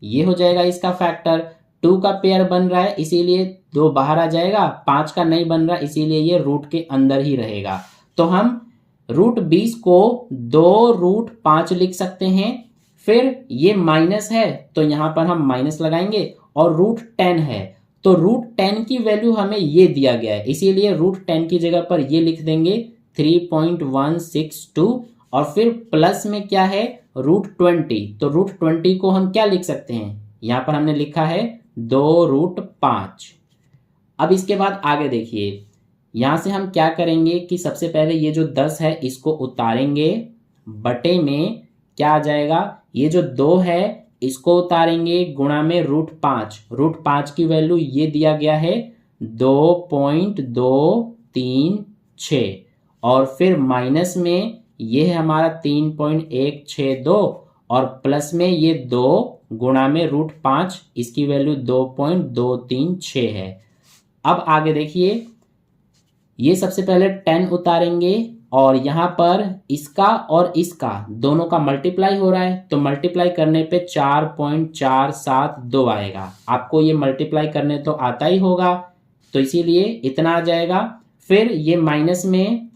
ये हो जाएगा इसका फैक्टर, 2 का पेयर बन रहा है इसीलिए 2 बाहर आ जाएगा, 5 का नहीं बन रहा इसीलिए ये रूट के अंदर ही रहेगा। तो हम √20 को 2√5 लिख सकते हैं, फिर ये माइनस है तो यहाँ पर हम माइनस लगाएंगे, और √10 है तो √10 की वैल्यू हमें ये दिया गया है इसीलिए √10 की जगह पर ये लिख देंगे 3.162, और फिर प्लस में क्या है √20, तो √20 को हम क्या लिख सकते हैं, यहाँ पर हमने लिखा है 2√5। अब इसके बाद आगे देखिए, यहाँ से हम क्या करेंगे कि सबसे पहले ये जो 10 है इसको उतारेंगे, बटे में क्या आ जाएगा, ये जो 2 है इसको उतारेंगे, गुणा में √5, √5 की वैल्यू ये दिया गया है 2.236, और फिर माइनस में ये है हमारा 3.162, और प्लस में ये 2 गुणा में √5, इसकी वैल्यू 2.236 है। अब आगे देखिए, ये सबसे पहले 10 उतारेंगे और यहाँ पर इसका और इसका दोनों का मल्टीप्लाई हो रहा है, तो मल्टीप्लाई करने पे 4.472 आएगा। आपको ये मल्टीप्लाई करने तो आता ही होगा, तो इसीलिए इतना आ जाएगा। फिर ये माइनस में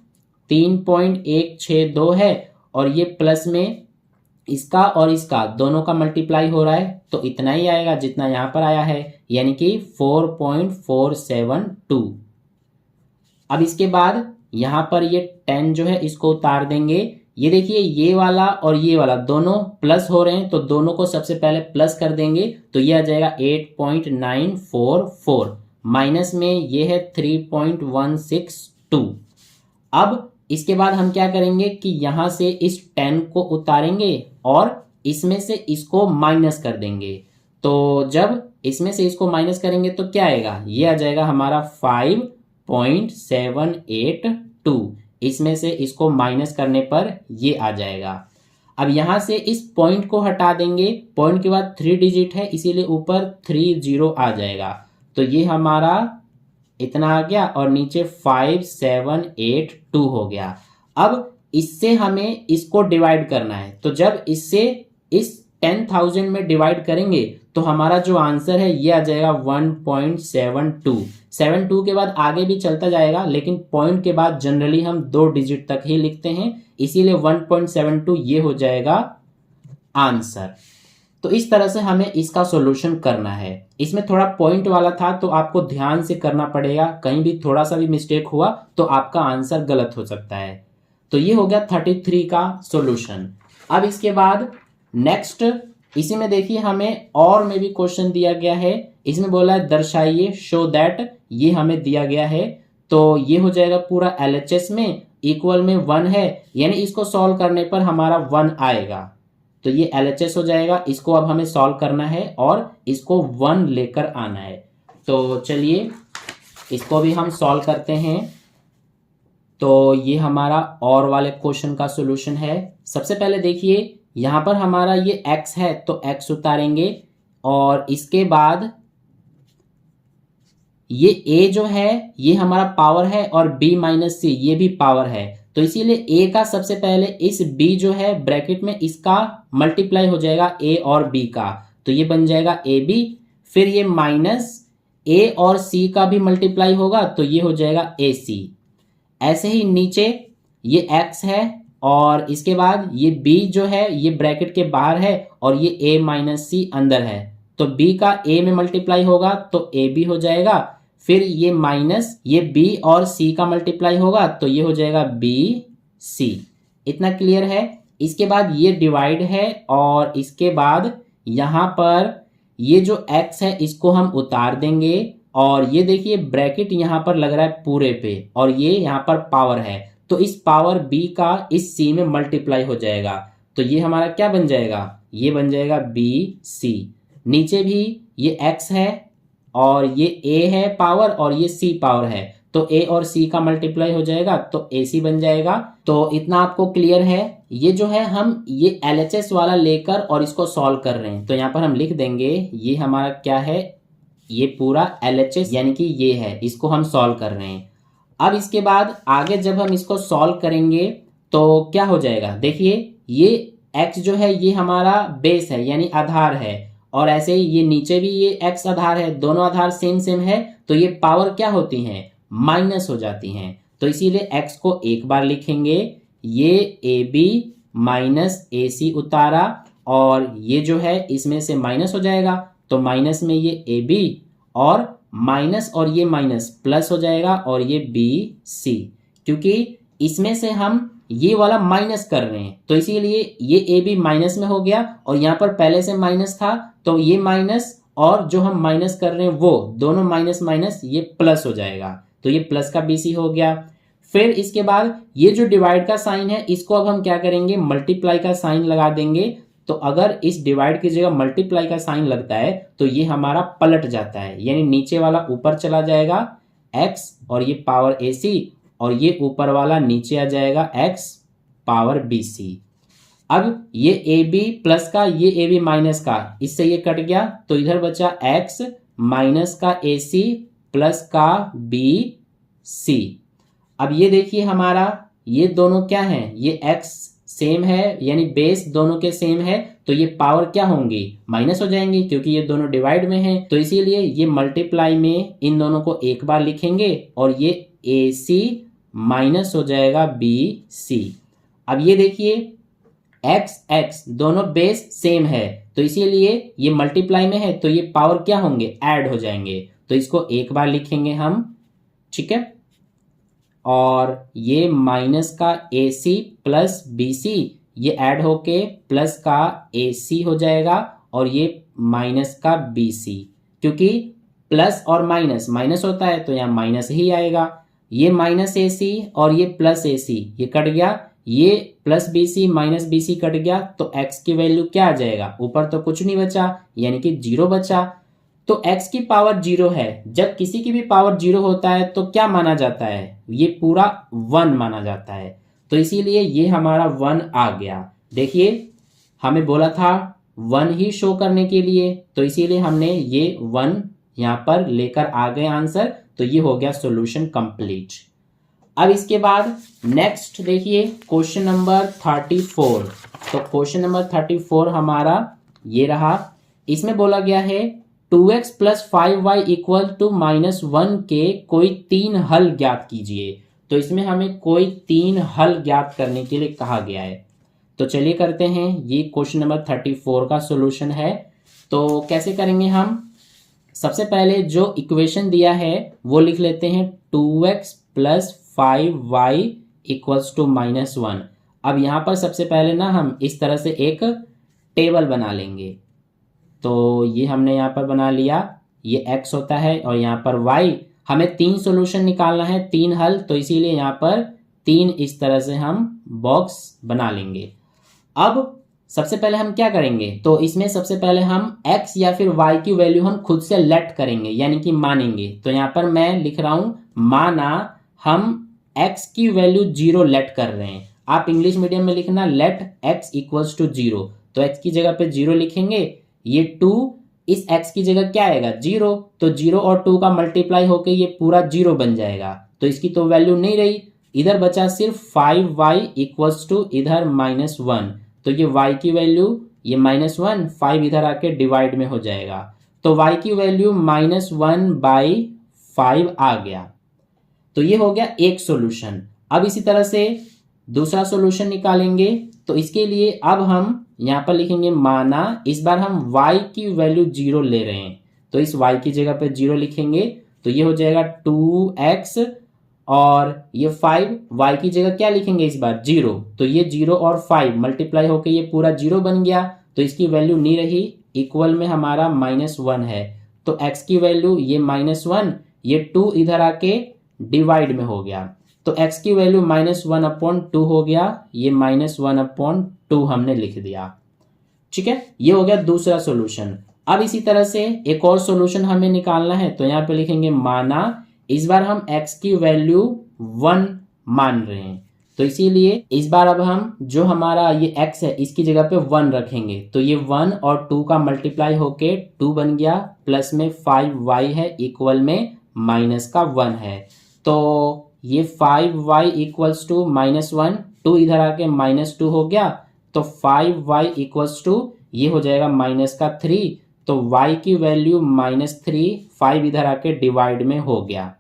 3.162 है और ये प्लस में इसका और इसका दोनों का मल्टीप्लाई हो रहा है, तो इतना ही आएगा जितना यहाँ पर आया है, यानी कि 4.472। अब इसके बाद यहाँ पर ये 10 जो है इसको उतार देंगे। ये देखिए ये वाला और ये वाला दोनों प्लस हो रहे हैं, तो दोनों को सबसे पहले प्लस कर देंगे, तो ये आ जाएगा 8.944, माइनस में ये है 3.162। अब इसके बाद हम क्या करेंगे कि यहाँ से इस 10 को उतारेंगे और इसमें से इसको माइनस कर देंगे, तो जब इसमें से इसको माइनस करेंगे तो क्या आएगा, ये आ जाएगा हमारा 5.782, इसमें से इसको माइनस करने पर ये आ जाएगा। अब यहाँ से इस पॉइंट को हटा देंगे, पॉइंट के बाद 3 डिजिट है इसीलिए ऊपर 30 आ जाएगा, तो ये हमारा इतना आ गया और नीचे 5782 हो गया। अब इससे हमें इसको डिवाइड करना है, तो जब इससे इस 10,000 में डिवाइड करेंगे तो हमारा जो आंसर है ये आ जाएगा 1.72 के बाद आगे भी चलता जाएगा, लेकिन पॉइंट के बाद जनरली हम 2 डिजिट तक ही लिखते हैं, इसीलिए 1.72 ये हो जाएगा आंसर। तो इस तरह से हमें इसका सॉल्यूशन करना है। इसमें थोड़ा पॉइंट वाला था तो आपको ध्यान से करना पड़ेगा, कहीं भी थोड़ा सा भी मिस्टेक हुआ तो आपका आंसर गलत हो सकता है। तो ये हो गया 33 का सॉल्यूशन। अब इसके बाद नेक्स्ट इसी में देखिए हमें और में भी क्वेश्चन दिया गया है, इसमें बोला है दर्शाइए शो दैट, ये हमें दिया गया है, तो ये हो जाएगा पूरा LHS में। इक्वल में 1 है, यानी इसको सॉल्व करने पर हमारा 1 आएगा। तो ये LHS हो जाएगा। इसको अब हमें सॉल्व करना है और इसको 1 लेकर आना है। तो चलिए इसको भी हम सॉल्व करते हैं। तो ये हमारा और वाले क्वेश्चन का सॉल्यूशन है। सबसे पहले देखिए यहाँ पर हमारा ये x है तो x उतारेंगे और इसके बाद ये a जो है ये हमारा पावर है और b माइनस c ये भी पावर है। तो इसीलिए a का सबसे पहले इस b जो है ब्रैकेट में इसका मल्टीप्लाई हो जाएगा a और b का, तो ये बन जाएगा ab। फिर ये माइनस a और c का भी मल्टीप्लाई होगा तो ये हो जाएगा ac। ऐसे ही नीचे ये x है और इसके बाद ये b जो है ये ब्रैकेट के बाहर है और ये a माइनस c अंदर है, तो b का a में मल्टीप्लाई होगा तो ab हो जाएगा। फिर ये माइनस ये b और c का मल्टीप्लाई होगा तो ये हो जाएगा bc। इतना क्लियर है। इसके बाद ये डिवाइड है और इसके बाद यहाँ पर ये जो x है इसको हम उतार देंगे और ये देखिए ब्रैकेट यहाँ पर लग रहा है पूरे पे और ये यहाँ पर पावर है, तो इस पावर b का इस c में मल्टीप्लाई हो जाएगा। तो ये हमारा क्या बन जाएगा, ये बन जाएगा bc। नीचे भी ये x है और ये a है पावर और ये c पावर है, तो a और c का मल्टीप्लाई हो जाएगा तो ac बन जाएगा। तो इतना आपको क्लियर है। ये जो है हम ये LHS वाला लेकर और इसको सॉल्व कर रहे हैं, तो यहाँ पर हम लिख देंगे ये हमारा क्या है, ये पूरा LHS यानी कि ये है, इसको हम सॉल्व कर रहे हैं। अब इसके बाद आगे जब हम इसको सॉल्व करेंगे तो क्या हो जाएगा, देखिए ये x जो है ये हमारा बेस है यानी आधार है और ऐसे ही ये नीचे भी ये x आधार है, दोनों आधार सेम सेम है, तो ये पावर क्या होती हैं, माइनस हो जाती हैं। तो इसीलिए x को एक बार लिखेंगे, ये ab माइनस ac उतारा और ये जो है इसमें से माइनस हो जाएगा, तो माइनस में ये ab और माइनस और ये माइनस प्लस हो जाएगा और ये bc, क्योंकि इसमें से हम ये वाला माइनस कर रहे हैं तो इसीलिए ये ab माइनस में हो गया और यहाँ पर पहले से माइनस था तो ये माइनस और जो हम माइनस कर रहे हैं वो दोनों माइनस माइनस ये प्लस हो जाएगा, तो ये प्लस का bc हो गया। फिर इसके बाद ये जो डिवाइड का साइन है इसको अब हम क्या करेंगे, मल्टीप्लाई का साइन लगा देंगे। तो अगर इस डिवाइड की जगह मल्टीप्लाई का साइन लगता है तो ये हमारा पलट जाता है, यानी नीचे वाला ऊपर चला जाएगा x और ये पावर ac और ये ऊपर वाला नीचे आ जाएगा x पावर bc। अब ये ab प्लस का ये ab माइनस का, इससे ये कट गया तो इधर बचा x माइनस का ac प्लस का bc। अब ये देखिए हमारा ये दोनों क्या हैं, ये x सेम है यानी बेस दोनों के सेम है, तो ये पावर क्या होंगी, माइनस हो जाएंगी क्योंकि ये दोनों डिवाइड में हैं। तो इसीलिए ये मल्टीप्लाई में इन दोनों को एक बार लिखेंगे और ये ac माइनस हो जाएगा bc। अब ये देखिए x दोनों बेस सेम है तो इसीलिए ये मल्टीप्लाई में है तो ये पावर क्या होंगे, ऐड हो जाएंगे, तो इसको एक बार लिखेंगे हम, ठीक है। और ये माइनस का ac प्लस bc ये ऐड होके प्लस का ac हो जाएगा और ये माइनस का bc, क्योंकि प्लस और माइनस माइनस होता है तो यहाँ माइनस ही आएगा। ये माइनस ac और ये प्लस ac ये कट गया, ये plus bc minus bc cut गया, तो x की वैल्यू क्या आ जाएगा, ऊपर तो कुछ नहीं बचा यानी कि 0 बचा। तो x की पावर 0 है, जब किसी की भी पावर 0 होता है तो क्या माना जाता है, ये पूरा 1 माना जाता है, तो इसीलिए ये हमारा 1 आ गया। देखिए हमें बोला था 1 ही शो करने के लिए, तो इसीलिए हमने ये 1 यहाँ पर लेकर आ गए आंसर, तो ये हो गया सॉल्यूशन कंप्लीट। अब इसके बाद नेक्स्ट देखिए क्वेश्चन नंबर 34। तो क्वेश्चन नंबर 34 हमारा ये रहा। इसमें बोला गया है 2x plus 5y equal to -1 के कोई 3 हल ज्ञात कीजिए। तो इसमें हमें कोई 3 हल ज्ञात करने के लिए कहा गया है। तो चलिए करते हैं, ये क्वेश्चन नंबर 34 का सॉल्यूशन है। तो कैसे करेंगे हम, सबसे पहले जो इक्वेशन दिया है वो लिख लेते हैं 2x plus 5y equals to -1। अब यहाँ पर सबसे पहले ना हम इस तरह से एक टेबल बना लेंगे। तो ये हमने यहाँ पर बना लिया, ये x होता है और यहाँ पर y। हमें 3 सॉल्यूशन निकालना है, 3 हल, तो इसीलिए यहाँ पर 3 इस तरह से हम बॉक्स बना लेंगे। अब सबसे पहले हम क्या करेंगे, तो इसमें सबसे पहले हम x या फिर y की वैल्यू हम खुद से लेट करेंगे यानी कि मानेंगे। तो यहाँ पर मैं लिख रहा हूं माना हम x की वैल्यू 0 लेट कर रहे हैं। आप इंग्लिश मीडियम में लिखना लेट x इक्वल्स टू 0। तो x की जगह पे 0 लिखेंगे, ये 2 इस x की जगह क्या आएगा 0, तो 0 और 2 का मल्टीप्लाई होके ये पूरा 0 बन जाएगा। तो इसकी तो वैल्यू नहीं रही, इधर बचा सिर्फ 5y इक्वल्स टू इधर -1। तो ये y की वैल्यू ये -1, 5 इधर आके डिवाइड में हो जाएगा। तो y की वैल्यू -1/5 आ गया। तो ये हो गया एक सॉल्यूशन। अब इसी तरह से दूसरा सॉल्यूशन निकालेंगे। तो इसके लिए अब हम यहाँ पर लिखेंगे माना इस बार हम y की वैल्यू 0 ले रहे हैं, तो इस y की जगह पे 0 लिखेंगे। तो ये हो जाएगा 2x और ये 5, y की जगह क्या लिखेंगे इस बार 0। तो ये 0 और 5 मल्टीप्लाई होके ये पूरा 0 बन गया। तो इसकी वैल्यू नहीं रही, इक्वल में हमारा -1 है। तो x की वैल्यू ये -1, ये 2 इधर आके डिवाइड में हो गया। तो x की वैल्यू -1/2 हो गया, ये -1/2 हमने लिख दिया। ठीक है, ये हो गया दूसरा सॉल्यूशन। अब इसी तरह से एक और सॉल्यूशन हमें निकालना है। तो यहाँ पे लिखेंगे माना इस बार हम x की वैल्यू 1 मान रहे हैं, तो इसीलिए इस बार अब हम जो हमारा ये x है इसकी जगह पे 1 रखेंगे। तो ये 1 और 2 का मल्टीप्लाई होके 2 बन गया, प्लस में 5y है इक्वल में -1 है। तो ये 5y इक्वल्स टू -1, 2 इधर आके -2 हो गया। तो 5y इक्वल्स टू ये हो जाएगा -3। तो y की वैल्यू -3, 5 इधर आके डिवाइड में हो गया।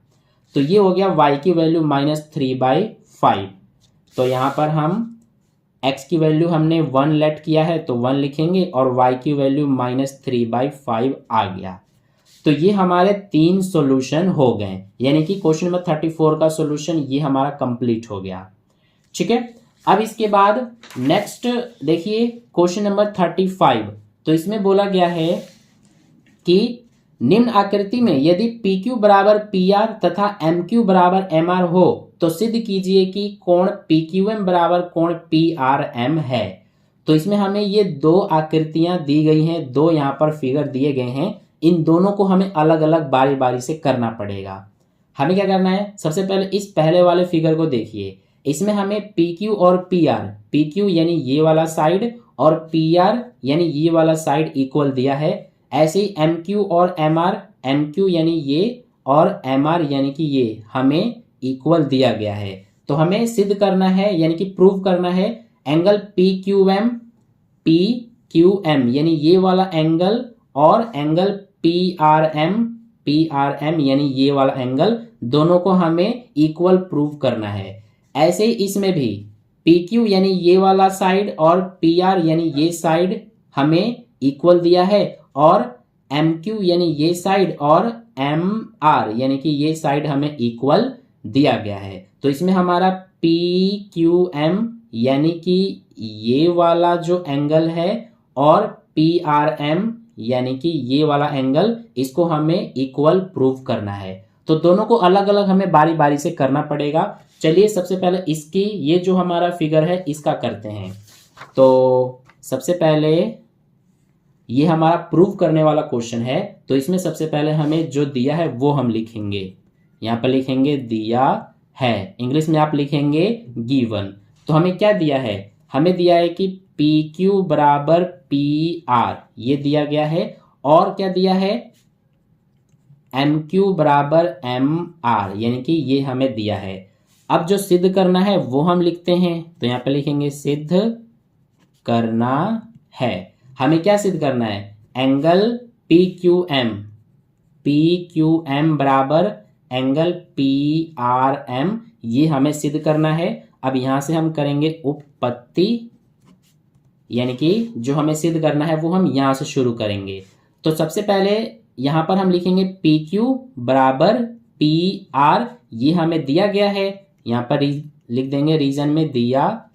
तो ये हो गया y की वैल्यू -3/5। तो यहाँ पर हम x की वैल्यू हमने 1 लेट किया है तो 1 लिखेंगे और y की वैल्यू -3/5 आ गया। तो ये हमारे 3 सॉल्यूशन हो गए, यानी कि क्वेश्चन नंबर 34 का सॉल्यूशन ये हमारा कंप्लीट हो गया। ठीक है, अब इसके बाद नेक्स्ट देखिए क्वेश्चन नंबर 35। तो इसमें बोला गया है कि निम्न आकृति में यदि PQ बराबर PR तथा MQ बराबर MR हो तो सिद्ध कीजिए कि कोण PQM बराबर कोण PRM है। तो इसमें हमें ये 2 आकृतियां दी गई हैं, 2 यहाँ पर फिगर दिए गए हैं। इन दोनों को हमें अलग अलग बारी बारी से करना पड़ेगा। हमें क्या करना है, सबसे पहले इस पहले वाले फिगर को देखिए। इसमें हमें PQ और PR, PQ यानी ये वाला साइड और PR यानी ये वाला साइड इक्वल दिया है। ऐसे ही MQ और MR, MQ यानी ये और MR यानी कि ये हमें इक्वल दिया गया है। तो हमें सिद्ध करना है यानी कि प्रूव करना है एंगल PQM यानी ये वाला एंगल और एंगल PRM यानी ये वाला एंगल, दोनों को हमें इक्वल प्रूव करना है। ऐसे ही इसमें भी PQ यानी ये वाला साइड और PR यानी ये साइड हमें इक्वल दिया है और MQ यानी ये साइड और MR यानी कि ये साइड हमें इक्वल दिया गया है। तो इसमें हमारा PQM यानी कि ये वाला जो एंगल है और PRM यानी कि ये वाला एंगल, इसको हमें इक्वल प्रूव करना है। तो दोनों को अलग अलग हमें बारी बारी से करना पड़ेगा। चलिए सबसे पहले इसकी ये जो हमारा फिगर है इसका करते हैं। तो सबसे पहले ये हमारा प्रूव करने वाला क्वेश्चन है। तो इसमें सबसे पहले हमें जो दिया है वो हम लिखेंगे। यहाँ पर लिखेंगे दिया है, इंग्लिश में आप लिखेंगे गिवन। तो हमें क्या दिया है, हमें दिया है कि PQ बराबर PR ये दिया गया है और क्या दिया है MQ बराबर MR यानी कि ये हमें दिया है। अब जो सिद्ध करना है वो हम लिखते हैं। तो यहाँ पे लिखेंगे सिद्ध करना है। हमें क्या सिद्ध करना है, एंगल PQM बराबर एंगल PRM ये हमें सिद्ध करना है। अब यहां से हम करेंगे उपपत्ति, यानी कि जो हमें सिद्ध करना है वो हम यहां से शुरू करेंगे। तो सबसे पहले यहां पर हम लिखेंगे PQ बराबर PR ये हमें दिया गया है, यहां पर लिख देंगे रीजन में दिया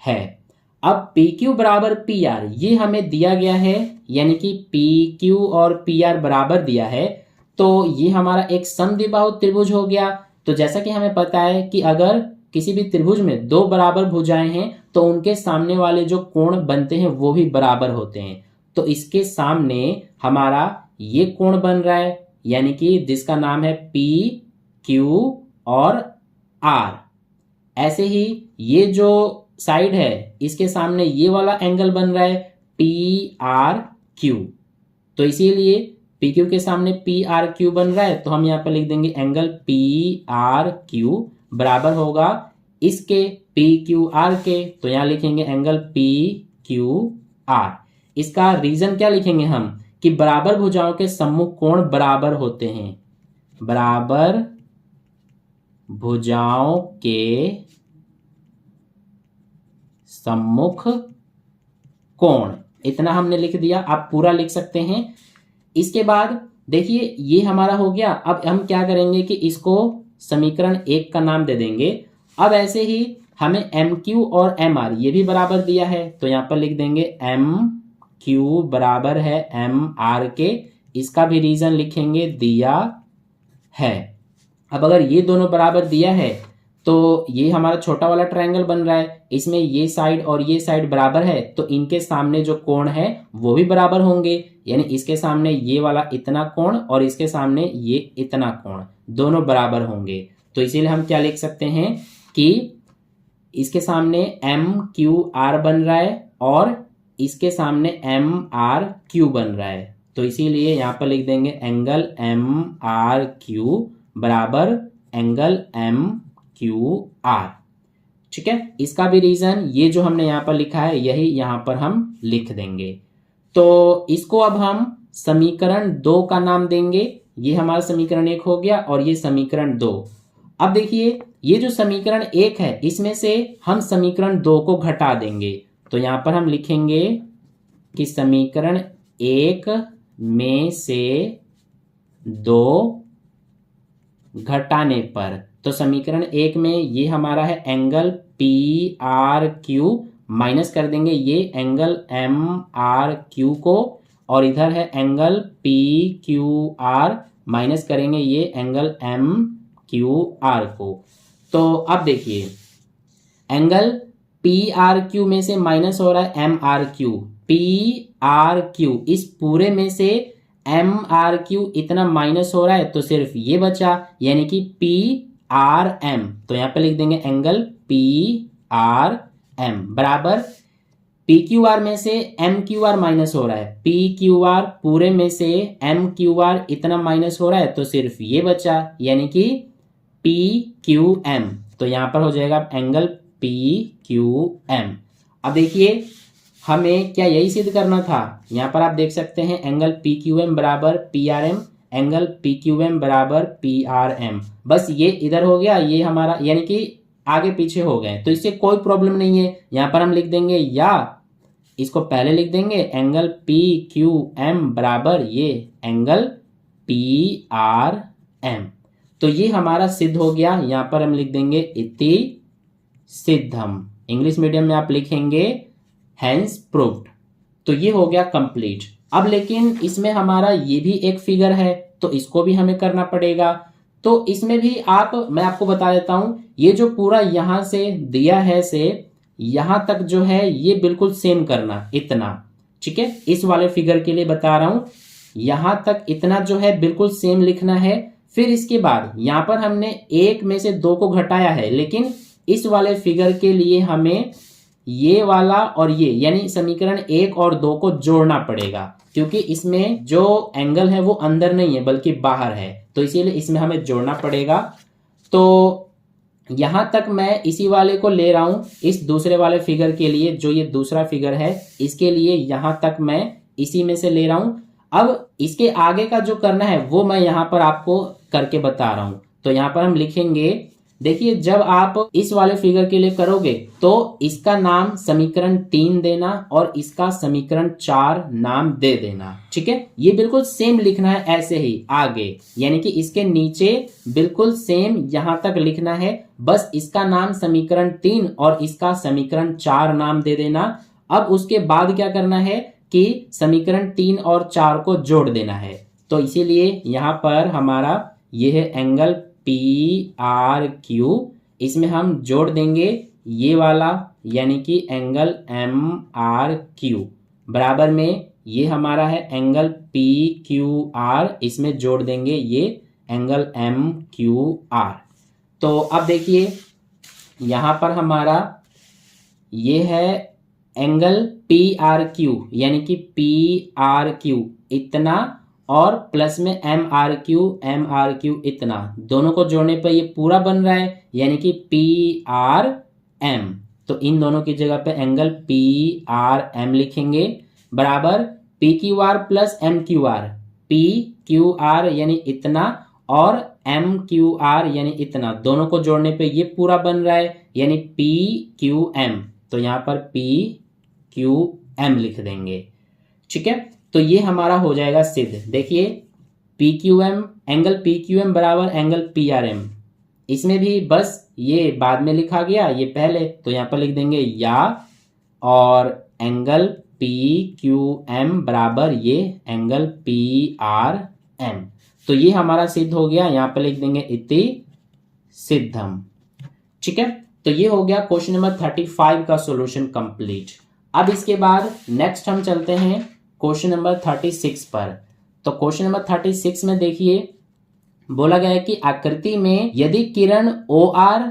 है। अब PQ बराबर PR ये हमें दिया गया है, यानी कि PQ और PR बराबर दिया है। तो ये हमारा एक समद्विबाहु त्रिभुज हो गया। तो जैसा कि हमें पता है कि अगर किसी भी त्रिभुज में दो बराबर भुजाएं हैं तो उनके सामने वाले जो कोण बनते हैं वो भी बराबर होते हैं। तो इसके सामने हमारा ये कोण बन रहा है, यानी कि जिसका नाम है पी क्यू और आर। ऐसे ही ये जो साइड है इसके सामने ये वाला एंगल बन रहा है पी आर क्यू। तो इसीलिए पी क्यू के सामने पी आर क्यू बन रहा है, तो हम यहाँ पर लिख देंगे एंगल पी आर क्यू बराबर होगा इसके पी क्यू आर के। तो यहाँ लिखेंगे एंगल पी क्यू आर। इसका रीजन क्या लिखेंगे हम कि बराबर भुजाओं के सम्मुख कोण बराबर होते हैं। बराबर भुजाओं के सम्मुख कोण, इतना हमने लिख दिया, आप पूरा लिख सकते हैं। इसके बाद देखिए ये हमारा हो गया। अब हम क्या करेंगे कि इसको समीकरण 1 का नाम दे देंगे। अब ऐसे ही हमें एम क्यू और एम आर ये भी बराबर दिया है, तो यहां पर लिख देंगे एम क्यू बराबर है एम आर के। इसका भी रीजन लिखेंगे दिया है। अब अगर ये दोनों बराबर दिया है तो ये हमारा छोटा वाला ट्रायंगल बन रहा है, इसमें ये साइड और ये साइड बराबर है, तो इनके सामने जो कोण है वो भी बराबर होंगे। यानी इसके सामने ये वाला इतना कोण और इसके सामने ये इतना कोण, दोनों बराबर होंगे। तो इसीलिए हम क्या लिख सकते हैं कि इसके सामने एम क्यू आर बन रहा है और इसके सामने एम आर क्यू बन रहा है। तो इसीलिए यहाँ पर लिख देंगे एंगल एम आर क्यू बराबर एंगल एम क्यू आर। ठीक है, इसका भी रीजन ये जो हमने यहाँ पर लिखा है यही यहाँ पर हम लिख देंगे। तो इसको अब हम समीकरण 2 का नाम देंगे। ये हमारा समीकरण 1 हो गया और ये समीकरण 2। अब देखिए ये जो समीकरण 1 है इसमें से हम समीकरण 2 को घटा देंगे। तो यहाँ पर हम लिखेंगे कि समीकरण 1 में से 2 घटाने पर, तो समीकरण 1 में ये हमारा है angle P R Q, minus कर देंगे ये एंगल एम आर क्यू को, और इधर है angle P Q R, minus करेंगे ये एंगल एम क्यू आर को। तो अब देखिए एंगल पी आर क्यू में से माइनस हो रहा है M R Q, P R Q, इस पूरे में से एम आर क्यू इतना माइनस हो रहा है तो सिर्फ ये बचा, यानी कि पी आर एम। तो यहां पे लिख देंगे एंगल पी आर एम बराबर पी क्यू आर में से एम क्यू आर माइनस हो रहा है, पी क्यू आर पूरे में से एम क्यू आर इतना माइनस हो रहा है तो सिर्फ ये बचा, यानी कि पी क्यू एम। तो यहां पर हो जाएगा एंगल पी क्यू एम। अब देखिए हमें क्या यही सिद्ध करना था। यहां पर आप देख सकते हैं एंगल पी क्यू एम बराबर P R M, angle P Q M बराबर पी आर एम। बस ये इधर हो गया, ये हमारा यानी कि आगे पीछे हो गए, तो इससे कोई प्रॉब्लम नहीं है। यहां पर हम लिख देंगे, या इसको पहले लिख देंगे एंगल पी क्यू एम बराबर ये एंगल पी आर एम। तो ये हमारा सिद्ध हो गया। यहां पर हम लिख देंगे इति सिद्धम, इंग्लिश मीडियम में आप लिखेंगे हैंस प्रूव्ड। तो ये हो गया कंप्लीट। अब लेकिन इसमें हमारा ये भी एक फिगर है तो इसको भी हमें करना पड़ेगा। तो इसमें भी मैं आपको बता देता हूं, ये जो पूरा यहां से दिया है से यहां तक जो है ये बिल्कुल सेम करना, इतना। ठीक है, इस वाले फिगर के लिए बता रहा हूं, यहां तक इतना जो है बिल्कुल सेम लिखना है। फिर इसके बाद यहां पर हमने 1 में से 2 को घटाया है, लेकिन इस वाले फिगर के लिए हमें ये वाला और ये यानी समीकरण 1 और 2 को जोड़ना पड़ेगा, क्योंकि इसमें जो एंगल है वो अंदर नहीं है बल्कि बाहर है, तो इसीलिए इसमें हमें जोड़ना पड़ेगा। तो यहां तक मैं इसी वाले को ले रहा हूं, इस दूसरे वाले फिगर के लिए, जो ये दूसरा फिगर है इसके लिए यहां तक मैं इसी में से ले रहा हूं। अब इसके आगे का जो करना है वो मैं यहां पर आपको करके बता रहा हूं। तो यहां पर हम लिखेंगे, देखिए जब आप इस वाले फिगर के लिए करोगे तो इसका नाम समीकरण 3 देना और इसका समीकरण 4 नाम दे देना। ठीक है, ये बिल्कुल सेम लिखना है ऐसे ही आगे, यानी कि इसके नीचे बिल्कुल सेम यहां तक लिखना है। बस इसका नाम समीकरण 3 और इसका समीकरण 4 नाम दे देना। अब उसके बाद क्या करना है कि समीकरण 3 और 4 को जोड़ देना है। तो इसीलिए यहां पर हमारा यह है एंगल पी आर क्यू, इसमें हम जोड़ देंगे ये वाला यानी कि एंगल MRQ बराबर में ये हमारा है एंगल PQR, इसमें जोड़ देंगे ये एंगल MQR। तो अब देखिए यहाँ पर हमारा ये है एंगल PRQ यानी कि PRQ इतना और प्लस में MRQ इतना, दोनों को जोड़ने पर ये पूरा बन रहा है यानी कि PRM। तो इन दोनों की जगह पे एंगल PRM लिखेंगे बराबर PQR प्लस MQR, PQR यानी इतना और MQR यानी इतना, दोनों को जोड़ने पे ये पूरा बन रहा है यानी PQM। तो यहाँ पर PQM लिख देंगे। ठीक है, तो ये हमारा हो जाएगा सिद्ध। देखिए PQM एंगल PQM बराबर एंगल PRM, इसमें भी बस ये बाद में लिखा गया ये पहले, तो यहाँ पर लिख देंगे या और एंगल PQM बराबर ये एंगल PRM। तो ये हमारा सिद्ध हो गया, यहाँ पर लिख देंगे इति सिद्धम। ठीक है, तो ये हो गया क्वेश्चन नंबर 35 का सॉल्यूशन कंप्लीट। अब इसके बाद नेक्स्ट हम चलते हैं क्वेश्चन नंबर 36 पर। तो क्वेश्चन नंबर 36 में देखिए बोला गया है कि आकृति में यदि किरण OR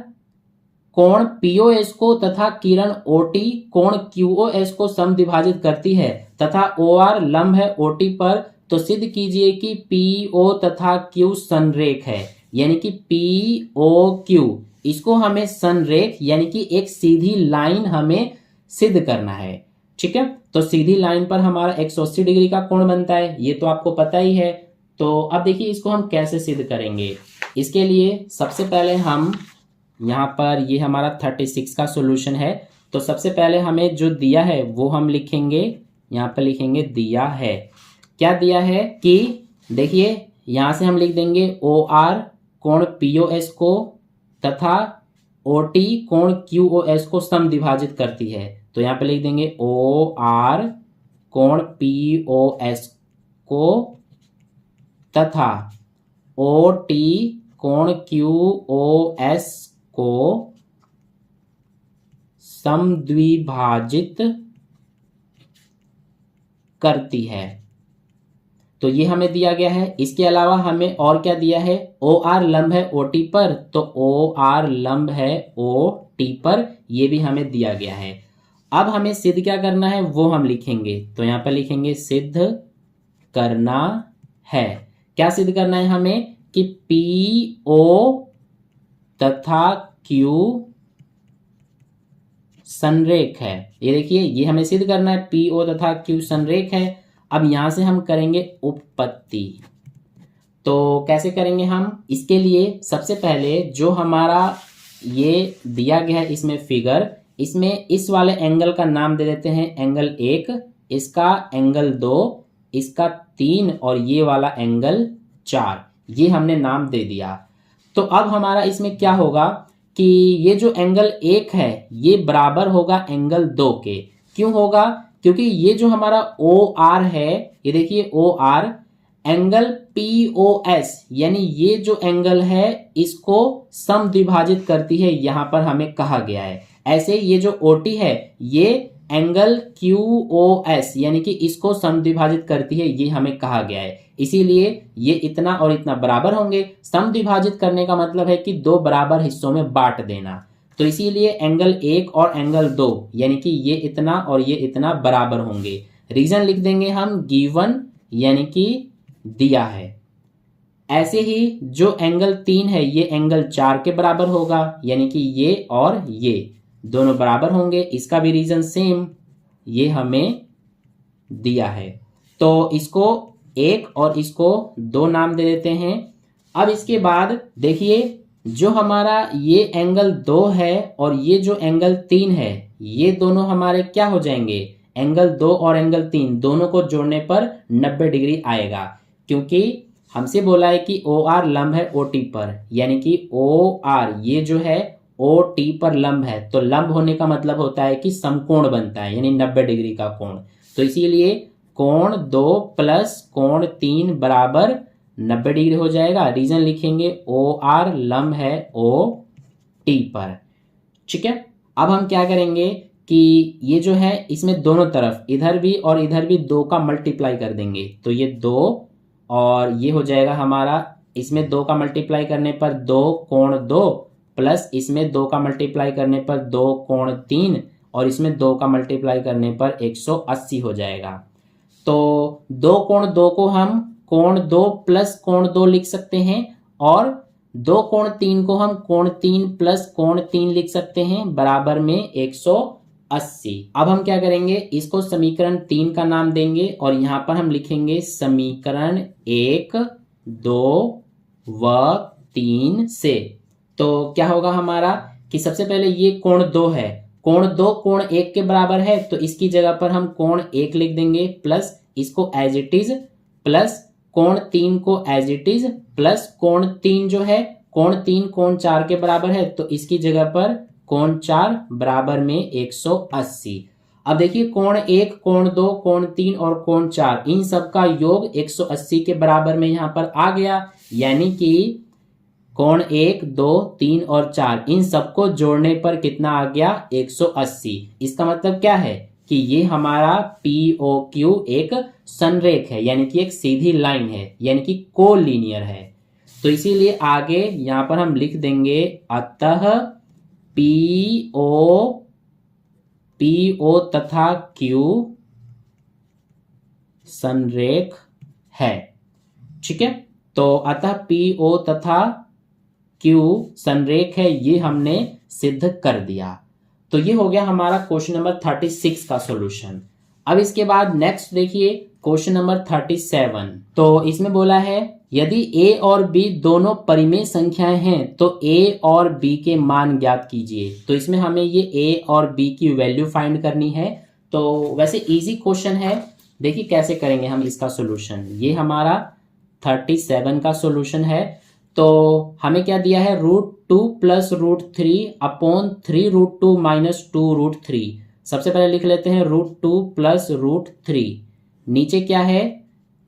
कोण POS को तथा किरण OT कोण QOS को समद्विभाजित करती है तथा OR लंब है OT पर, तो सिद्ध कीजिए कि PO तथा Q संरेख है। यानी कि POQ इसको हमें संरेख यानी कि एक सीधी लाइन हमें सिद्ध करना है। ठीक है, तो सीधी लाइन पर हमारा 180 डिग्री का कोण बनता है, ये तो आपको पता ही है। तो अब देखिए इसको हम कैसे सिद्ध करेंगे। इसके लिए सबसे पहले हम यहाँ पर ये हमारा 36 का सॉल्यूशन है, तो सबसे पहले हमें जो दिया है वो हम लिखेंगे, यहाँ पर लिखेंगे दिया है। क्या दिया है कि देखिए यहाँ से हम लिख देंगे OR कोण POS को तथा OT कोण QOS को समद्विभाजित करती है, तो यहाँ पे लिख देंगे OR कोण POS को तथा OT कोण QOS को समद्विभाजित करती है। तो ये हमें दिया गया है। इसके अलावा हमें और क्या दिया है, OR लंब है OT पर, तो OR लंब है OT पर, ये भी हमें दिया गया है। अब हमें सिद्ध क्या करना है वो हम लिखेंगे, तो यहाँ पर लिखेंगे सिद्ध करना है। क्या सिद्ध करना है हमें कि PO तथा Q संरेख है। ये देखिए ये हमें सिद्ध करना है PO तथा Q संरेख है। अब यहां से हम करेंगे उपपत्ति। तो कैसे करेंगे हम, इसके लिए सबसे पहले जो हमारा ये दिया गया है इसमें फिगर, इसमें इस वाले एंगल का नाम दे देते हैं एंगल 1, इसका एंगल 2, इसका 3 और ये वाला एंगल 4, ये हमने नाम दे दिया। तो अब हमारा इसमें क्या होगा कि ये जो एंगल 1 है ये बराबर होगा एंगल 2 के। क्यों होगा, क्योंकि ये जो हमारा OR है, ये देखिए OR एंगल POS यानी ये जो एंगल है इसको समद्विभाजित करती है, यहां पर हमें कहा गया है। ऐसे ये जो OT है ये एंगल QOS यानी कि इसको समद्विभाजित करती है, ये हमें कहा गया है। इसीलिए ये इतना और इतना बराबर होंगे। समद्विभाजित करने का मतलब है कि दो बराबर हिस्सों में बांट देना। तो इसीलिए एंगल 1 और एंगल 2 यानी कि ये इतना और ये इतना बराबर होंगे। रीजन लिख देंगे हम गिवन यानी कि दिया है। ऐसे ही जो एंगल 3 है ये एंगल 4 के बराबर होगा, यानी कि ये और ये दोनों बराबर होंगे। इसका भी रीजन सेम, ये हमें दिया है। तो इसको 1 और इसको 2 नाम दे देते हैं। अब इसके बाद देखिए जो हमारा ये एंगल 2 है और ये जो एंगल 3 है ये दोनों हमारे क्या हो जाएंगे, एंगल 2 और एंगल 3 दोनों को जोड़ने पर 90 डिग्री आएगा। क्योंकि हमसे बोला है कि OR लंब है OT पर, यानी कि OR ये जो है OT पर लंब है, तो लंब होने का मतलब होता है कि समकोण बनता है, यानी 90 डिग्री का कोण। तो इसीलिए कोण 2 प्लस कोण 3 बराबर 90 डिग्री हो जाएगा। रीजन लिखेंगे OR लंब है OT टी पर। ठीक है, अब हम क्या करेंगे कि ये जो है इसमें दोनों तरफ इधर भी और इधर भी 2 का मल्टीप्लाई कर देंगे, तो ये 2 और ये हो जाएगा हमारा, इसमें 2 का मल्टीप्लाई करने पर 2 कोण 2 प्लस इसमें 2 का मल्टीप्लाई करने पर 2 कोण 3 और इसमें 2 का मल्टीप्लाई करने पर 180 हो जाएगा। तो 2 कोण 2 को हम कोण 2 प्लस कोण 2 लिख सकते हैं और 2 कोण 3 को हम कोण 3 प्लस कोण 3 लिख सकते हैं बराबर में 180। अब हम क्या करेंगे, इसको समीकरण 3 का नाम देंगे और यहां पर हम लिखेंगे समीकरण 1, 2 व 3 से। तो क्या होगा हमारा कि सबसे पहले ये कोण 2 है, कोण 2 कोण 1 के बराबर है, तो इसकी जगह पर हम कोण 1 लिख देंगे प्लस इसको एज इट इज प्लस कोण 3 को एज इट इज प्लस कोण 3 जो है कोण 3 कोण 4 के बराबर है, तो इसकी जगह पर कोण 4 बराबर में 180। अब देखिए कोण 1 कोण 2 कोण 3 और कोण 4 इन सब का योग 180 के बराबर में यहां पर आ गया, यानी कि कोण 1, 2, 3 और 4 इन सबको जोड़ने पर कितना आ गया 180। इसका मतलब क्या है कि ये हमारा POQ एक संरेख है, यानी कि एक सीधी लाइन है, यानी कि कोलिनियर है। तो इसीलिए आगे यहां पर हम लिख देंगे अतः PO तथा Q संरेख है। ठीक है, तो अतः PO तथा Q संरेख है, ये हमने सिद्ध कर दिया। तो ये हो गया हमारा क्वेश्चन नंबर 36 का सॉल्यूशन। अब इसके बाद नेक्स्ट देखिए क्वेश्चन नंबर 37। तो इसमें बोला है यदि a और b दोनों परिमेय संख्याएं हैं तो a और b के मान ज्ञात कीजिए। तो इसमें हमें ये a और b की वैल्यू फाइंड करनी है। तो वैसे इजी क्वेश्चन है, देखिए कैसे करेंगे हम इसका सॉल्यूशन। ये हमारा 37 का सॉल्यूशन है। तो हमें क्या दिया है, √2 प्लस √3 अपॉन 3√2 माइनस 2√3। सबसे पहले लिख लेते हैं √2 प्लस √3, नीचे क्या है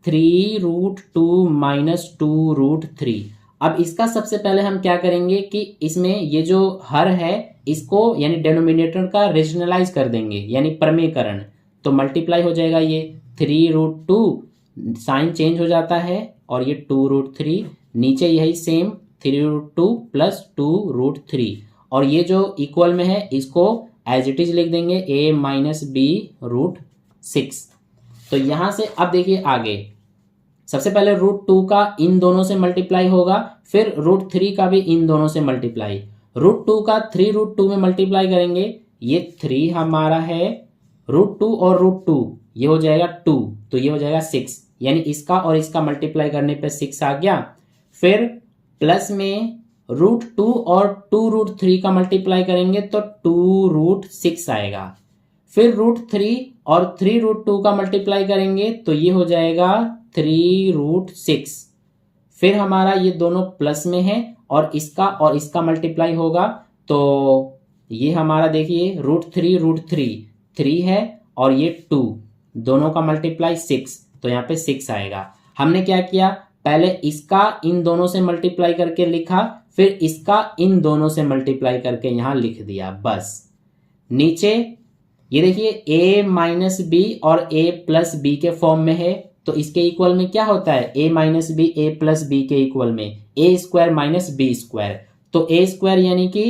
3√2 माइनस 2√3। अब इसका सबसे पहले हम क्या करेंगे कि इसमें ये जो हर है इसको यानी डेनोमिनेटर का रेशनलाइज कर देंगे, यानी प्रमेयकरण। तो मल्टीप्लाई हो जाएगा, ये 3√2 साइन चेंज हो जाता है और ये 2√3, नीचे यही सेम 3√2 प्लस 2√3 और ये जो इक्वल में है इसको एज इट इज लिख देंगे a माइनस b √6। तो यहां से अब देखिए आगे, सबसे पहले √2 का इन दोनों से मल्टीप्लाई होगा, फिर √3 का भी इन दोनों से मल्टीप्लाई। √2 का 3√2 में मल्टीप्लाई करेंगे, ये 3 हमारा है, √2 और √2 ये हो जाएगा 2, तो ये हो जाएगा 6, यानी इसका और इसका मल्टीप्लाई करने पे 6 आ गया। फिर प्लस में √2 और 2√3 का मल्टीप्लाई करेंगे तो 2√6 आएगा। फिर √3 और 3√2 का मल्टीप्लाई करेंगे तो ये हो जाएगा 3√6। फिर हमारा ये दोनों प्लस में है और इसका मल्टीप्लाई होगा, तो ये हमारा देखिए √3 3 है और ये 2, दोनों का मल्टीप्लाई 6, तो यहाँ पे 6 आएगा। हमने क्या किया, पहले इसका इन दोनों से मल्टीप्लाई करके लिखा, फिर इसका इन दोनों से मल्टीप्लाई करके यहां लिख दिया बस। नीचे ये देखिए a माइनस बी और a प्लस बी के फॉर्म में है, तो इसके इक्वल में क्या होता है a minus B a plus B के इक्वल में a square minus B square. तो a स्क्वायर यानी कि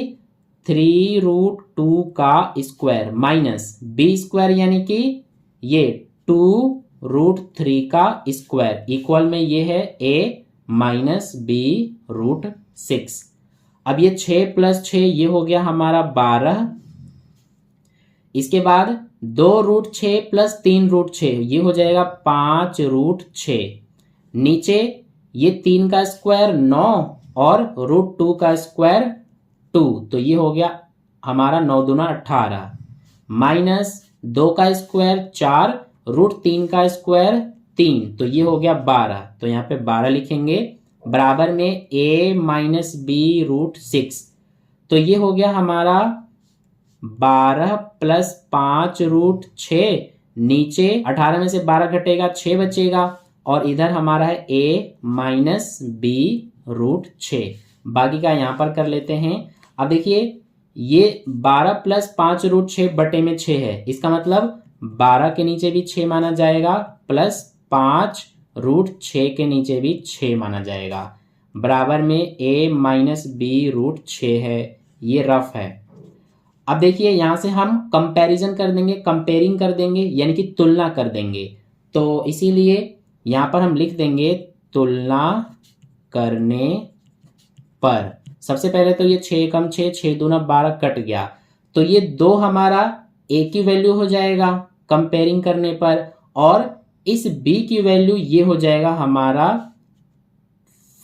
3√2 का स्क्वायर माइनस b स्क्वायर यानी कि ये 2√3 का स्क्वायर, इक्वल में ये है a माइनस बी √6। अब ये 6 प्लस 6 ये हो गया हमारा 12। इसके बाद 2√6 प्लस 3√6 ये हो जाएगा 5√6। नीचे ये 3 का स्क्वायर 9 और √2 का स्क्वायर 2, तो ये हो गया हमारा 9 दूना 18 माइनस 2 का स्क्वायर 4, √3 का स्क्वायर 3, तो ये हो गया 12। तो यहाँ पे 12 लिखेंगे बराबर में a माइनस बी √6। तो ये हो गया हमारा 12 प्लस 5√6, नीचे 18 में से 12 घटेगा 6 बचेगा और इधर हमारा है a माइनस बी √6। बाकी का यहाँ पर कर लेते हैं। अब देखिए ये 12 प्लस 5√6/6 है, इसका मतलब 12 के नीचे भी 6 माना जाएगा प्लस 5√6 के नीचे भी 6 माना जाएगा, बराबर में a-b√6 है। ये रफ है। अब देखिए यहां से हम कंपैरिजन कर देंगे, कंपेयरिंग कर देंगे, यानी कि तुलना कर देंगे। तो इसीलिए यहां पर हम लिख देंगे तुलना करने पर। सबसे पहले तो ये 6 कम 6, 6 दूना 12 कट गया, तो ये 2 हमारा a की वैल्यू हो जाएगा कंपेयरिंग करने पर, और इस b की वैल्यू ये हो जाएगा हमारा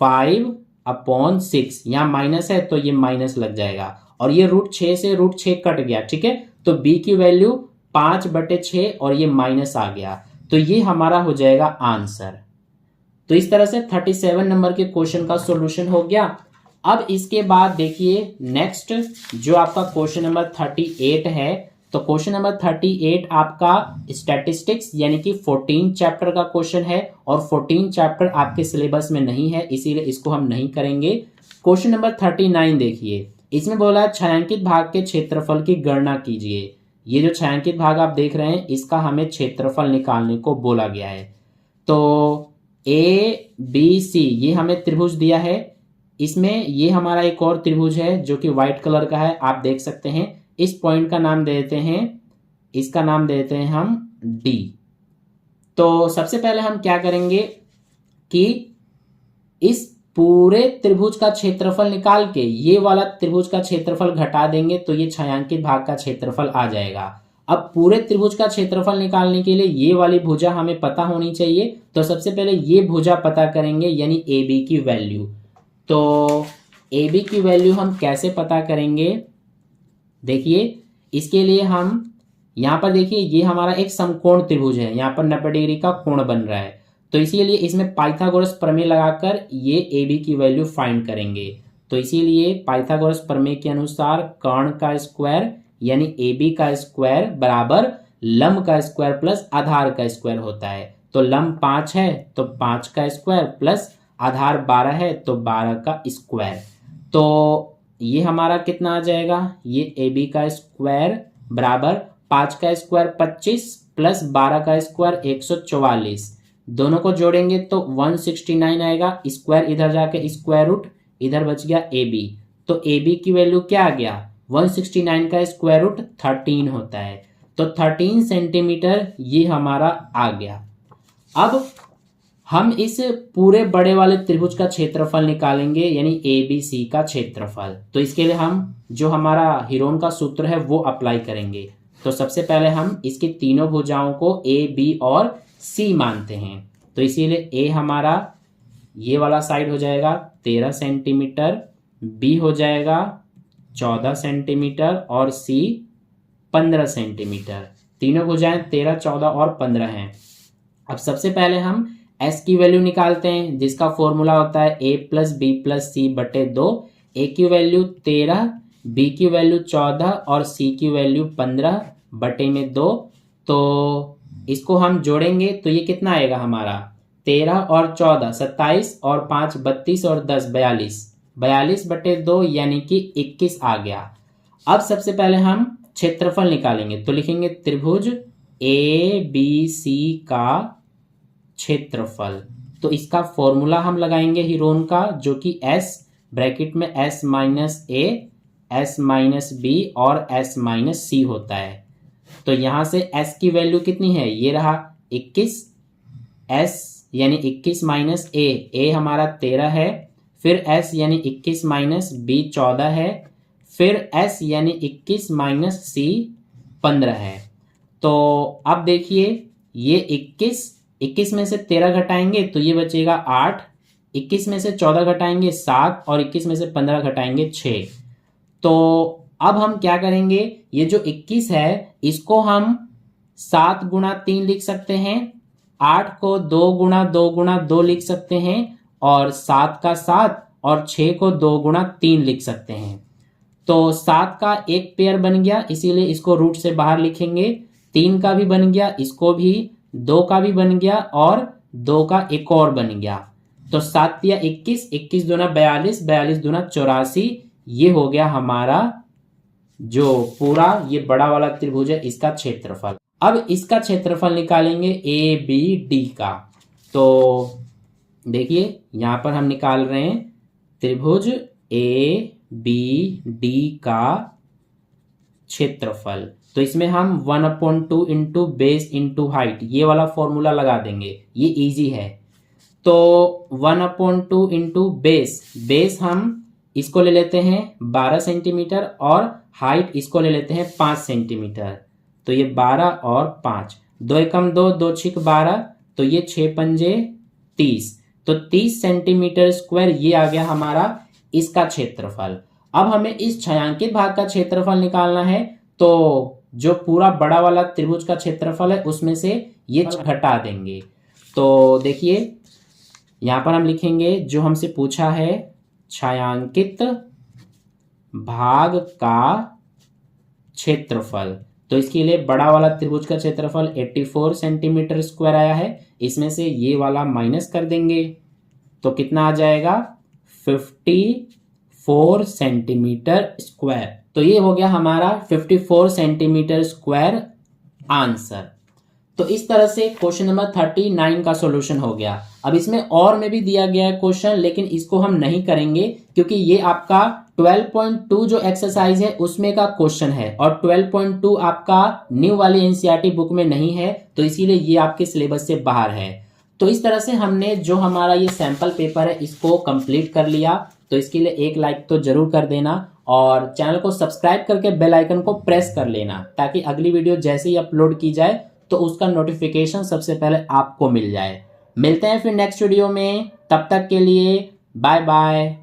5/6। यहाँ माइनस है तो ये माइनस लग जाएगा, और ये √6 से √6 कट गया, ठीक है। तो b की वैल्यू 5/6 और ये माइनस आ गया, तो ये हमारा हो जाएगा आंसर। तो इस तरह से 37 नंबर के क्वेश्चन का सॉल्यूशन हो गया। अब इसके बाद देखिए नेक्स्ट जो आपका क्वेश्चन नंबर 38 है। तो क्वेश्चन नंबर 38 आपका स्टैटिस्टिक्स यानी कि 14 चैप्टर का क्वेश्चन है, और 14 चैप्टर आपके सिलेबस में नहीं है, इसीलिए इसको हम नहीं करेंगे। क्वेश्चन नंबर 39 देखिए, इसमें बोला है छायांकित भाग के क्षेत्रफल की गणना कीजिए। ये जो छायांकित भाग आप देख रहे हैं इसका हमें क्षेत्रफल निकालने को बोला गया है। तो ABC ये हमें त्रिभुज दिया है, इसमें ये हमारा एक और त्रिभुज है जो कि व्हाइट कलर का है, आप देख सकते हैं। इस पॉइंट का नाम दे देते हैं, इसका नाम दे देते हैं हम D। तो सबसे पहले हम क्या करेंगे कि इस पूरे त्रिभुज का क्षेत्रफल निकाल के ये वाला त्रिभुज का क्षेत्रफल घटा देंगे तो ये छायांकित भाग का क्षेत्रफल आ जाएगा। अब पूरे त्रिभुज का क्षेत्रफल निकालने के लिए ये वाली भुजा हमें पता होनी चाहिए, तो सबसे पहले ये भुजा पता करेंगे यानी AB की वैल्यू। तो AB की वैल्यू हम कैसे पता करेंगे, देखिए इसके लिए हम यहाँ पर देखिए ये हमारा एक समकोण त्रिभुज है, यहाँ पर 90 डिग्री का कोण बन रहा है, तो इसीलिए इसमें पाइथागोरस प्रमेय लगाकर ये AB की वैल्यू फाइंड करेंगे। तो इसीलिए पाइथागोरस प्रमेय के अनुसार कर्ण का स्क्वायर यानी AB का स्क्वायर बराबर लंब का स्क्वायर प्लस आधार का स्क्वायर होता है। तो लंब 5 है तो 5 का स्क्वायर प्लस आधार 12 है तो 12 का स्क्वायर। तो ये हमारा कितना आ जाएगा, ये AB का स्क्वायर बराबर 5 का स्क्वायर 25 प्लस 12 का स्क्वायर 144, दोनों को जोड़ेंगे तो 169 आएगा। स्क्वायर इधर जाके स्क्वायर रूट इधर बच गया AB। तो AB की वैल्यू क्या आ गया, 169 का स्क्वायर रूट 13 होता है, तो 13 सेंटीमीटर ये हमारा आ गया। अब हम इस पूरे बड़े वाले त्रिभुज का क्षेत्रफल निकालेंगे यानी ABC का क्षेत्रफल। तो इसके लिए हम जो हमारा हीरोन का सूत्र है वो अप्लाई करेंगे। तो सबसे पहले हम इसकी तीनों भुजाओं को A, B और C मानते हैं। तो इसीलिए A हमारा ये वाला साइड हो जाएगा 13 सेंटीमीटर, B हो जाएगा 14 सेंटीमीटर और C 15 सेंटीमीटर। तीनों भुजाएं 13, 14 और 15 हैं। अब सबसे पहले हम S की वैल्यू निकालते हैं जिसका फॉर्मूला होता है A plus B plus C/2। A की वैल्यू 13, B की वैल्यू 14 और C की वैल्यू 15/2। तो इसको हम जोड़ेंगे तो ये कितना आएगा हमारा, 13 और 14 27 और 5 32 और 10 42, 42/2 यानी कि 21 आ गया। अब सबसे पहले हम क्षेत्रफल निकालेंगे, तो लिखेंगे त्रिभुज ABC का क्षेत्रफल। तो इसका फॉर्मूला हम लगाएंगे हीरोन का जो कि S ब्रैकेट में S minus A, S minus B और S माइनस C होता है। तो यहां से S की वैल्यू कितनी है, ये रहा 21, S यानी 21 माइनस A हमारा 13 है, फिर S यानी 21 माइनस B 14 है, फिर S यानी 21 माइनस C 15 है। तो अब देखिए ये 21 में से 13 घटाएंगे तो ये बचेगा 8, 21 में से 14 घटाएंगे 7 और 21 में से 15 घटाएंगे 6। तो अब हम क्या करेंगे, ये जो 21 है इसको हम 7 गुणा 3 लिख सकते हैं, 8 को 2 गुणा 2 गुणा 2 लिख सकते हैं, और 7 का 7 और 6 को 2 गुणा 3 लिख सकते हैं। तो 7 का एक पेयर बन गया इसीलिए इसको रूट से बाहर लिखेंगे, 3 का भी बन गया, इसको भी 2 का भी बन गया और 2 का एक और बन गया। तो 7 या 21, 21 दूना 42, 42 दूना 84, ये हो गया हमारा जो पूरा ये बड़ा वाला त्रिभुज है इसका क्षेत्रफल। अब इसका क्षेत्रफल निकालेंगे ए बी डी का। तो देखिए यहाँ पर हम निकाल रहे हैं त्रिभुज ए बी डी का क्षेत्रफल। तो इसमें हम 1/2 इंटू बेस इंटू हाइट ये वाला फॉर्मूला लगा देंगे, ये इजी है। तो 1/2 इंटू बेस हम इसको ले लेते हैं 12 सेंटीमीटर और हाइट इसको ले लेते हैं 5 सेंटीमीटर। तो ये 12 और 5, 2 एकम 2, 2 छिक 12, तो ये 6 पंजे 30, तो 30 सेंटीमीटर स्क्वायर ये आ गया हमारा इसका क्षेत्रफल। अब हमें इस छायांकित भाग का क्षेत्रफल निकालना है, तो जो पूरा बड़ा वाला त्रिभुज का क्षेत्रफल है उसमें से ये घटा देंगे। तो देखिए यहां पर हम लिखेंगे जो हमसे पूछा है छायांकित भाग का क्षेत्रफल। तो इसके लिए बड़ा वाला त्रिभुज का क्षेत्रफल 84 सेंटीमीटर स्क्वायर आया है, इसमें से ये वाला माइनस कर देंगे तो कितना आ जाएगा 54 सेंटीमीटर स्क्वायर। तो ये हो गया हमारा 54 सेंटीमीटर स्क्वायर आंसर। तो इस तरह से क्वेश्चन नंबर 39 का सॉल्यूशन हो गया। अब इसमें और में भी दिया गया है क्वेश्चन, लेकिन इसको हम नहीं करेंगे क्योंकि ये आपका 12.2 जो एक्सरसाइज है उसमें का क्वेश्चन है और 12.2 आपका न्यू वाली एनसीईआरटी बुक में नहीं है, तो इसीलिए ये आपके सिलेबस से बाहर है। तो इस तरह से हमने जो हमारा ये सैंपल पेपर है इसको कंप्लीट कर लिया। तो इसके लिए एक लाइक तो जरूर कर देना और चैनल को सब्सक्राइब करके बेल आइकन को प्रेस कर लेना ताकि अगली वीडियो जैसे ही अपलोड की जाए तो उसका नोटिफिकेशन सबसे पहले आपको मिल जाए। मिलते हैं फिर नेक्स्ट वीडियो में, तब तक के लिए बाय बाय।